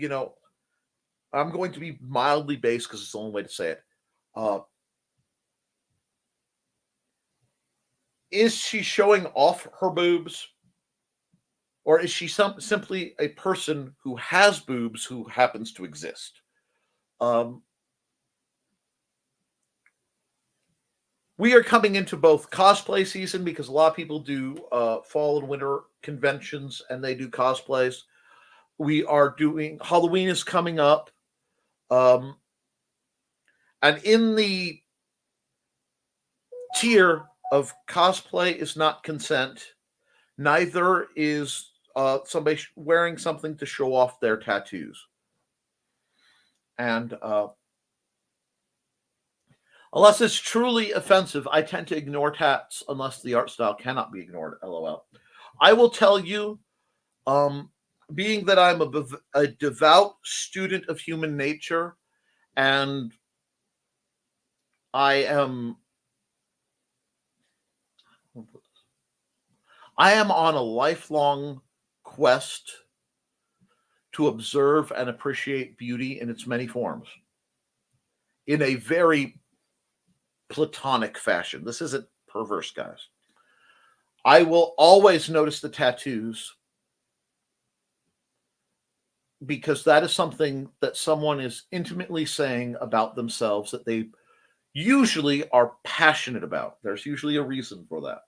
I'm going to be mildly based because it's the only way to say it. Is she showing off her boobs? or is she simply a person who has boobs who happens to exist? We are coming into both cosplay season because a lot of people do fall and winter conventions and they do cosplays. We are doing Halloween is coming up. And in the tier of cosplay is not consent, neither is somebody wearing something to show off their tattoos. And unless it's truly offensive, I tend to ignore tats unless the art style cannot be ignored. LOL. I will tell you, being that I'm a devout student of human nature, and I am on a lifelong quest to observe and appreciate beauty in its many forms in a very platonic fashion. This isn't perverse, guys. I will always notice the tattoos because that is something that someone is intimately saying about themselves that they usually are passionate about. There's usually a reason for that.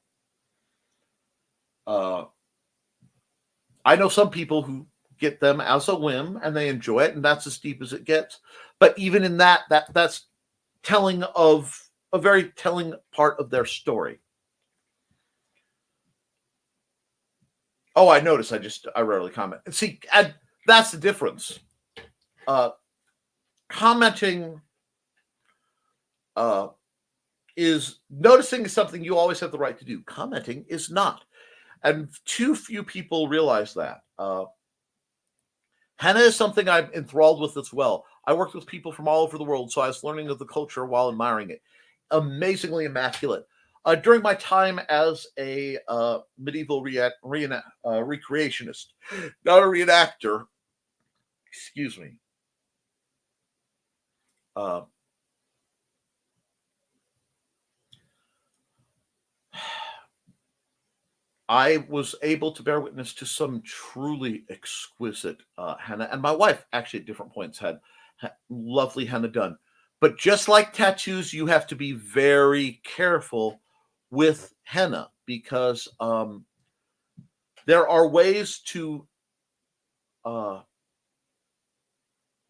I know some people who get them as a whim and they enjoy it, and that's as deep as it gets. But even in that's telling of a very telling part of their story. Oh, I notice. I rarely comment. See, and that's the difference. Commenting is noticing is something you always have the right to do. Commenting is not. And too few people realize that. Henna is something I'm enthralled with as well. I worked with people from all over the world, so I was learning of the culture while admiring it. Amazingly immaculate. During my time as a medieval recreationist, not a reenactor, excuse me. I was able to bear witness to some truly exquisite henna, and my wife actually at different points had lovely henna done. But just like tattoos, you have to be very careful with henna because there are ways to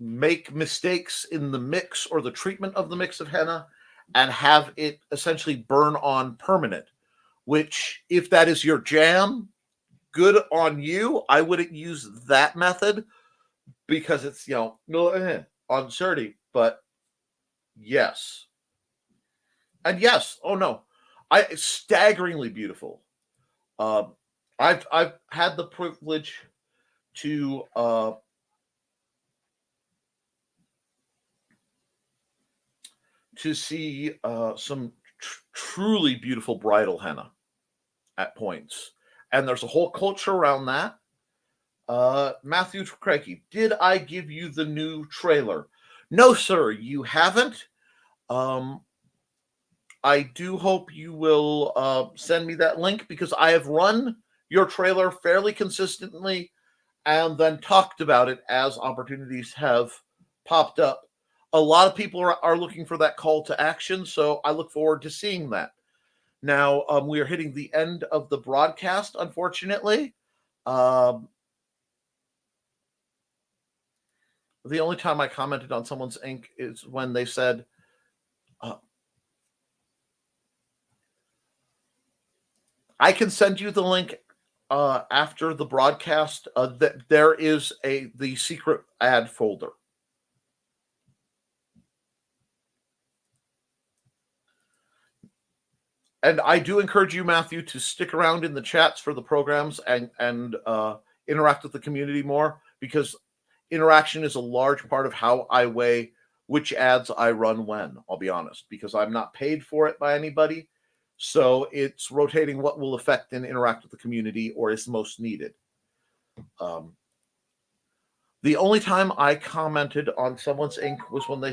make mistakes in the mix or the treatment of the mix of henna and have it essentially burn on permanent, which if that is your jam, good on you. I wouldn't use that method because it's, uncertainty, but yes. And yes, oh no, it's staggeringly beautiful. I've had the privilege to see some truly beautiful bridal henna at points, and there's a whole culture around that. Matthew Craigie, did I give you the new trailer? No, sir, you haven't. I do hope you will send me that link because I have run your trailer fairly consistently and then talked about it as opportunities have popped up. A lot of people are looking for that call to action, so I look forward to seeing that. Now, we are hitting the end of the broadcast, unfortunately. The only time I commented on someone's ink is when they said, I can send you the link after the broadcast. That there is the secret ad folder. And I do encourage you, Matthew, to stick around in the chats for the programs and interact with the community more, because interaction is a large part of how I weigh which ads I run when, I'll be honest, because I'm not paid for it by anybody. So it's rotating what will affect and interact with the community or is most needed. The only time I commented on someone's ink was when they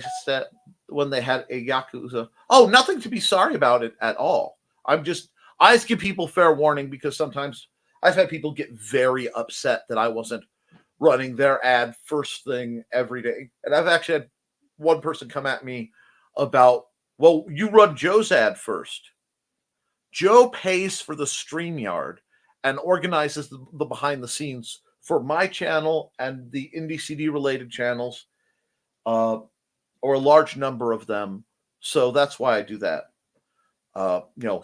had a Yakuza. Oh, nothing to be sorry about it at all. I just give people fair warning because sometimes I've had people get very upset that I wasn't running their ad first thing every day. And I've actually had one person come at me about, well, you run Joe's ad first. Joe pays for the StreamYard and organizes the behind the scenes for my channel and the Indie CD related channels, or a large number of them. So that's why I do that.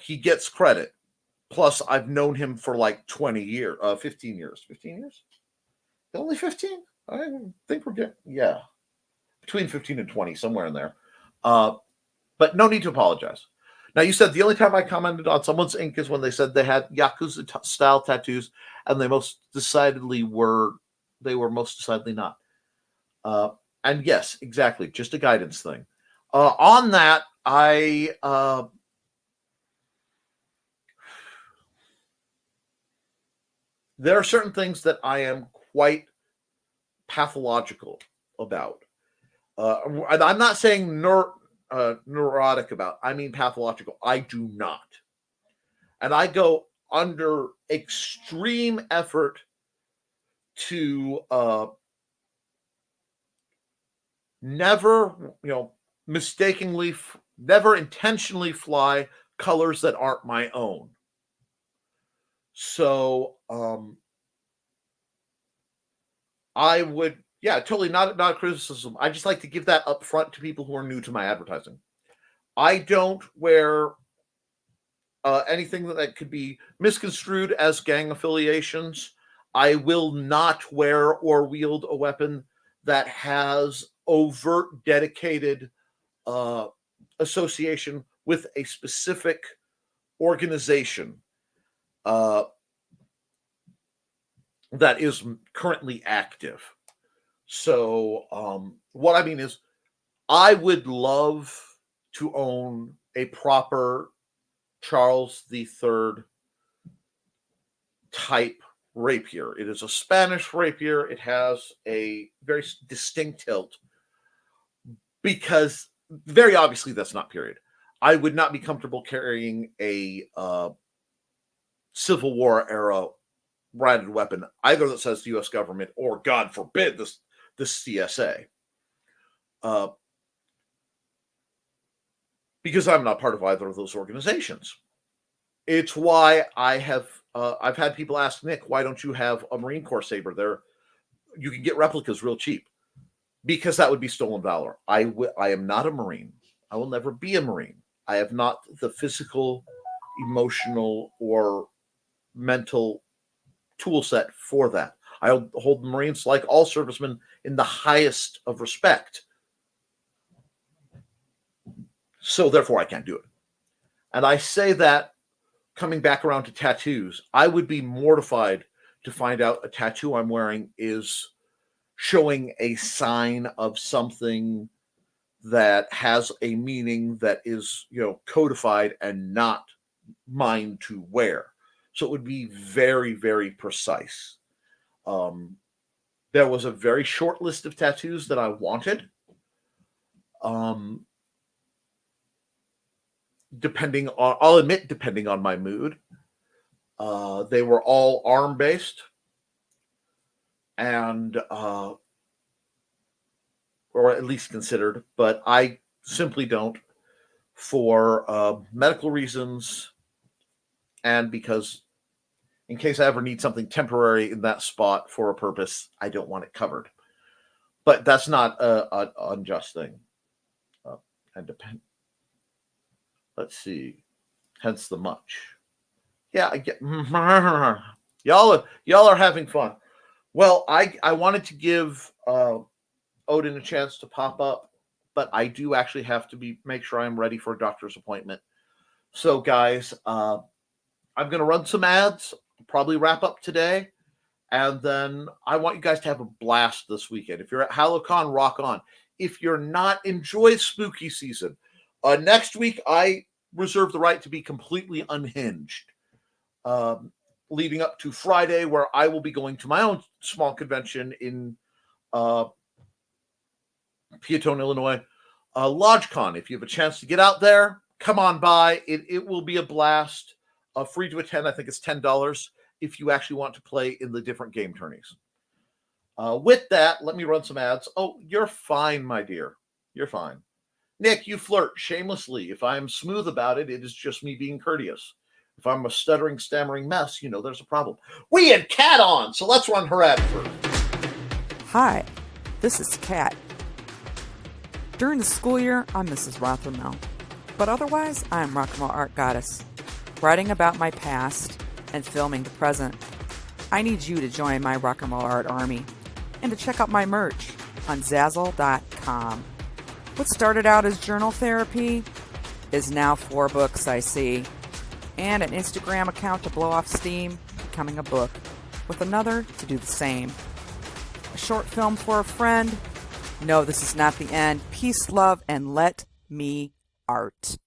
He gets credit. Plus, I've known him for like 20 years, 15 years. 15 years? Only 15? I think we're getting, between 15 and 20, somewhere in there. But no need to apologize. Now, you said the only time I commented on someone's ink is when they said they had Yakuza-style tattoos, and they most decidedly were most decidedly not. And yes, exactly, just a guidance thing. On that, there are certain things that I am quite pathological about. And I'm not saying neurotic about. I mean pathological. I do not. And I go under extreme effort to never, mistakenly, never intentionally fly colors that aren't my own. So I would, totally not a criticism. I just like to give that up front to people who are new to my advertising. I don't wear anything that could be misconstrued as gang affiliations. I will not wear or wield a weapon that has overt, dedicated association with a specific organization that is currently active. So what I mean is, I would love to own a proper Charles III type rapier. It is a Spanish rapier. It has a very distinct hilt, because very obviously that's not period. I would not be comfortable carrying a Civil War era branded weapon, either that says the U.S. government or, God forbid, this CSA. Because I'm not part of either of those organizations. It's why I've had people ask Nick, why don't you have a Marine Corps saber? There, you can get replicas real cheap. Because that would be stolen valor. I am not a Marine. I will never be a Marine. I have not the physical, emotional, or mental tool set for that. I hold Marines, like all servicemen, in the highest of respect. So therefore I can't do it. And I say that coming back around to tattoos, I would be mortified to find out a tattoo I'm wearing is showing a sign of something that has a meaning that is, codified and not mine to wear. So it would be very, very precise. There was a very short list of tattoos that I wanted. Depending on my mood. They were all arm-based. And or at least considered, but I simply don't, for medical reasons, and because in case I ever need something temporary in that spot for a purpose, I don't want it covered. But that's not an unjust thing. Let's see. Hence the much. Yeah, I get y'all are having fun. Well, I wanted to give Odin a chance to pop up, but I do actually have to make sure I'm ready for a doctor's appointment. So, guys, I'm going to run some ads, probably wrap up today, and then I want you guys to have a blast this weekend. If you're at HalloCon, rock on. If you're not, enjoy spooky season. Next week, I reserve the right to be completely unhinged, leading up to Friday, where I will be going to my own small convention in Peatone, Illinois, LodgeCon. If you have a chance to get out there, come on by. It will be a blast. Free to attend. I think it's $10. if you actually want to play in the different game tourneys. With that, let me run some ads. Oh, you're fine, my dear. You're fine. Nick, you flirt shamelessly. If I am smooth about it, it is just me being courteous. If I'm a stuttering, stammering mess, you know there's a problem. We had Kat on, so let's run her ad first. Hi, this is Kat. During the school year, I'm Mrs. Rothermel. But otherwise, I'm Rock and Roll Art Goddess, writing about my past and filming the present. I need you to join my Rock and Roll Art army and to check out my merch on Zazzle.com. What started out as journal therapy is now 4 books, I see, and an Instagram account to blow off steam, becoming a book, with another to do the same. A short film for a friend. No, this is not the end. Peace, love, and let me art.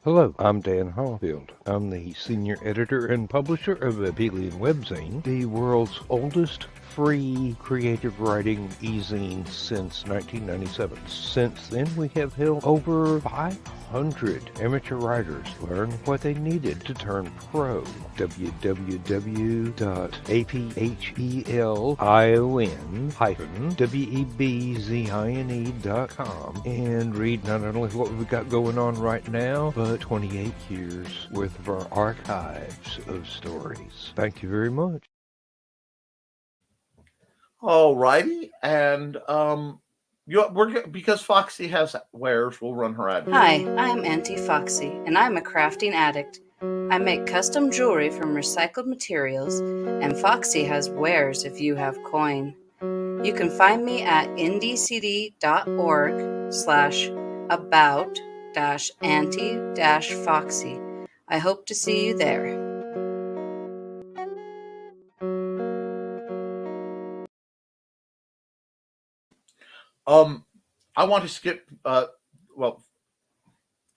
Hello, I'm Dan Hallfield. I'm the senior editor and publisher of Abelian Webzine, the world's oldest free creative writing e-zine since 1997. Since then, we have helped over 500 amateur writers learn what they needed to turn pro. www.aphellion-webzine.com and read not only what we've got going on right now, but 28 years worth of our archives of stories. Thank you very much. All righty, and because Foxy has wares, we'll run her ad. Hi, I'm Auntie Foxy, and I'm a crafting addict. I make custom jewelry from recycled materials, and Foxy has wares if you have coin. You can find me at ndcd.org/about-auntie-foxy. I hope to see you there. I want to skip.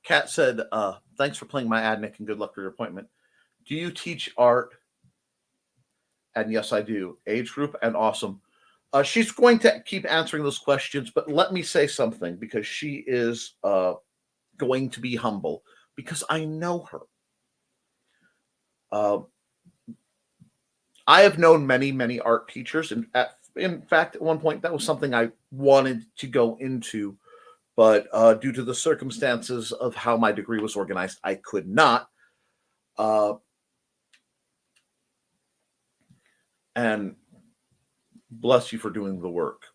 Kat said, "Thanks for playing my ad, Nick, and good luck for your appointment. Do you teach art?" And yes, I do. Age group and awesome. She's going to keep answering those questions, but let me say something because she is going to be humble because I know her. I have known many, many art teachers, and in fact, at one point, that was something I wanted to go into, but due to the circumstances of how my degree was organized, I could not. And bless you for doing the work.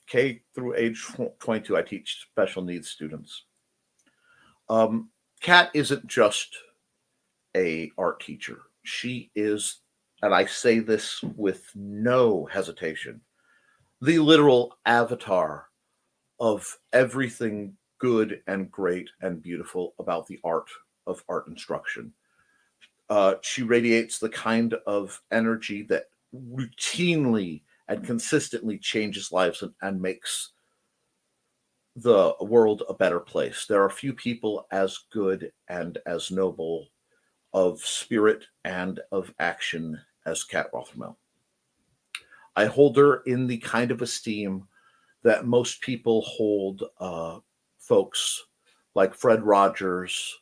K through age 22, I teach special needs students. Kat isn't just a art teacher. She is, and I say this with no hesitation, the literal avatar of everything good and great and beautiful about the art of art instruction. She radiates the kind of energy that routinely and consistently changes lives and makes the world a better place. There are few people as good and as noble of spirit and of action as Kat Rothermel. I hold her in the kind of esteem that most people hold folks like Fred Rogers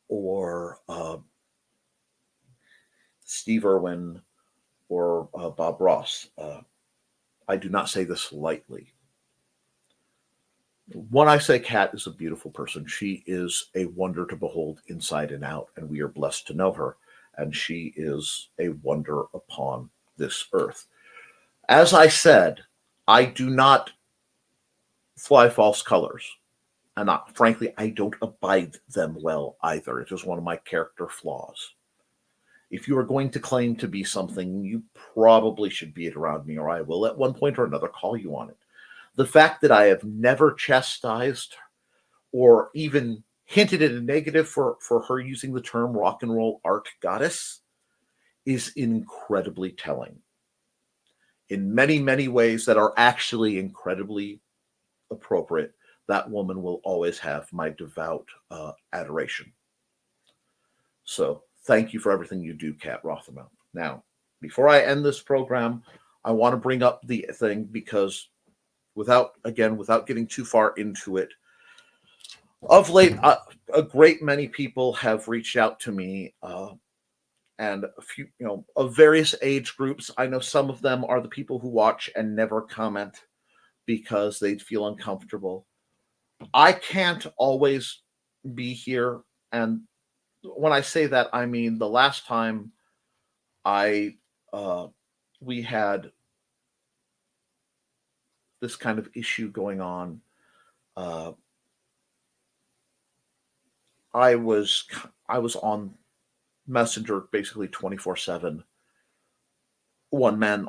or Steve Irwin or Bob Ross. I do not say this lightly. When I say Kat is a beautiful person, she is a wonder to behold inside and out, and we are blessed to know her, and she is a wonder upon this earth. As I said, I do not fly false colors, and frankly, I don't abide them well either. It is one of my character flaws. If you are going to claim to be something, you probably should be it around me, or I will at one point or another call you on it. The fact that I have never chastised or even hinted at a negative for her using the term rock and roll art goddess is incredibly telling. In many, many ways that are actually incredibly appropriate, that woman will always have my devout adoration. So thank you for everything you do, Kat Rothermel. Now, before I end this program, I want to bring up the thing because without getting too far into it, Of late, a great many people have reached out to me, and a few, of various age groups. I know some of them are the people who watch and never comment because they feel uncomfortable. I can't always be here, and when I say that, I mean the last time I we had this kind of issue going on. Uh, I was on Messenger basically 24/7, one man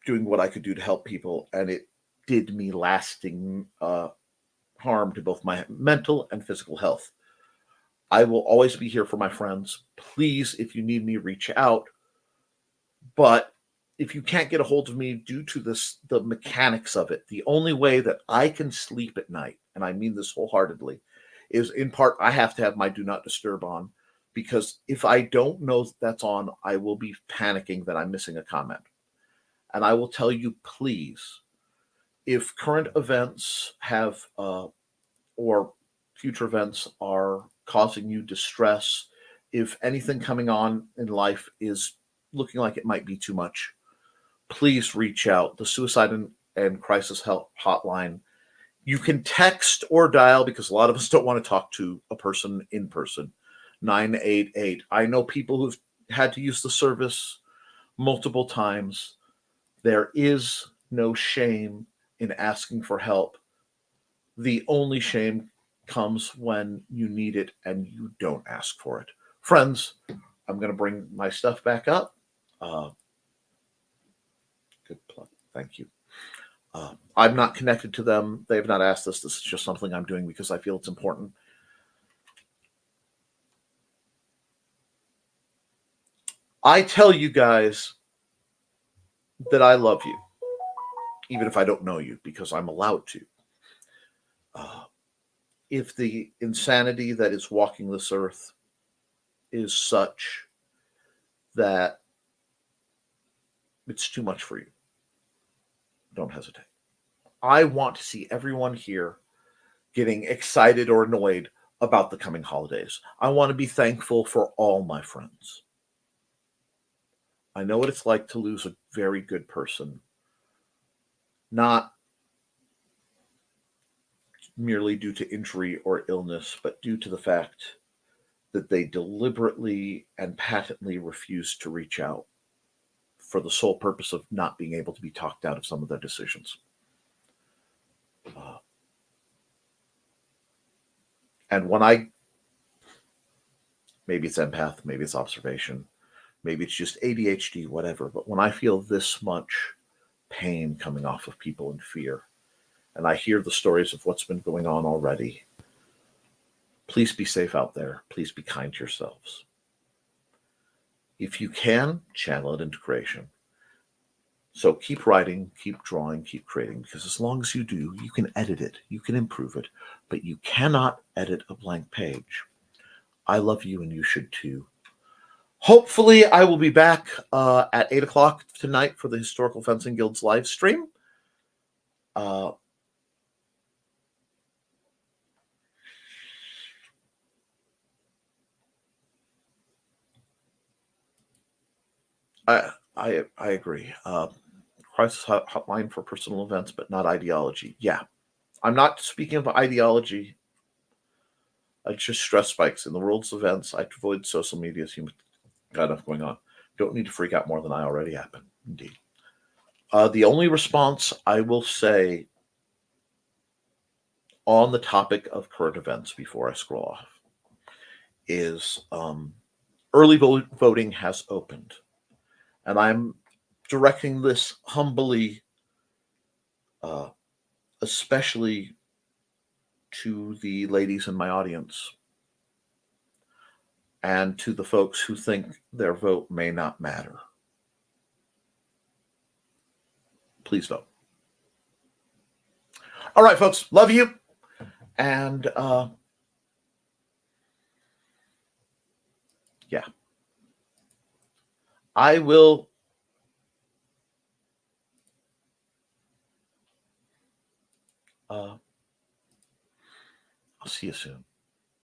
doing what I could do to help people, and it did me lasting harm to both my mental and physical health. I will always be here for my friends. Please, if you need me, reach out. But if you can't get a hold of me due to the mechanics of it, the only way that I can sleep at night, and I mean this wholeheartedly, is in part I have to have my do not disturb on, because if I don't know that's on, I will be panicking that I'm missing a comment. And I will tell you, please, if current events have or future events are causing you distress, if anything coming on in life is looking like it might be too much, please reach out. The Suicide and Crisis Help Hotline. You can text or dial, because a lot of us don't want to talk to a person in person. 988. I know people who've had to use the service multiple times. There is no shame in asking for help. The only shame comes when you need it and you don't ask for it. Friends, I'm going to bring my stuff back up. Good plug. Thank you. I'm not connected to them. They have not asked this. This is just something I'm doing because I feel it's important. I tell you guys that I love you, even if I don't know you, because I'm allowed to. If the insanity that is walking this earth is such that it's too much for you, don't hesitate. I want to see everyone here getting excited or annoyed about the coming holidays. I want to be thankful for all my friends. I know what it's like to lose a very good person, not merely due to injury or illness, but due to the fact that they deliberately and patently refused to reach out for the sole purpose of not being able to be talked out of some of their decisions. And when maybe it's empath, maybe it's observation, maybe it's just ADHD, whatever, but when I feel this much pain coming off of people and fear, and I hear the stories of what's been going on already, please be safe out there. Please be kind to yourselves. If you can, channel it into creation. So keep writing, keep drawing, keep creating, because as long as you do, you can edit it, you can improve it, but you cannot edit a blank page. I love you, and you should too. Hopefully, I will be back at 8 o'clock tonight for the Historical Fencing Guild's live stream. I agree. Crisis hotline for personal events, but not ideology. Yeah, I'm not speaking of ideology. It's just stress spikes in the world's events. I avoid social media. Got enough going on. Don't need to freak out more than I already happen. Indeed. The only response I will say on the topic of current events before I scroll off is early voting has opened. And I'm directing this humbly, especially to the ladies in my audience and to the folks who think their vote may not matter. Please vote. All right, folks, love you. And yeah, I will I'll see you soon.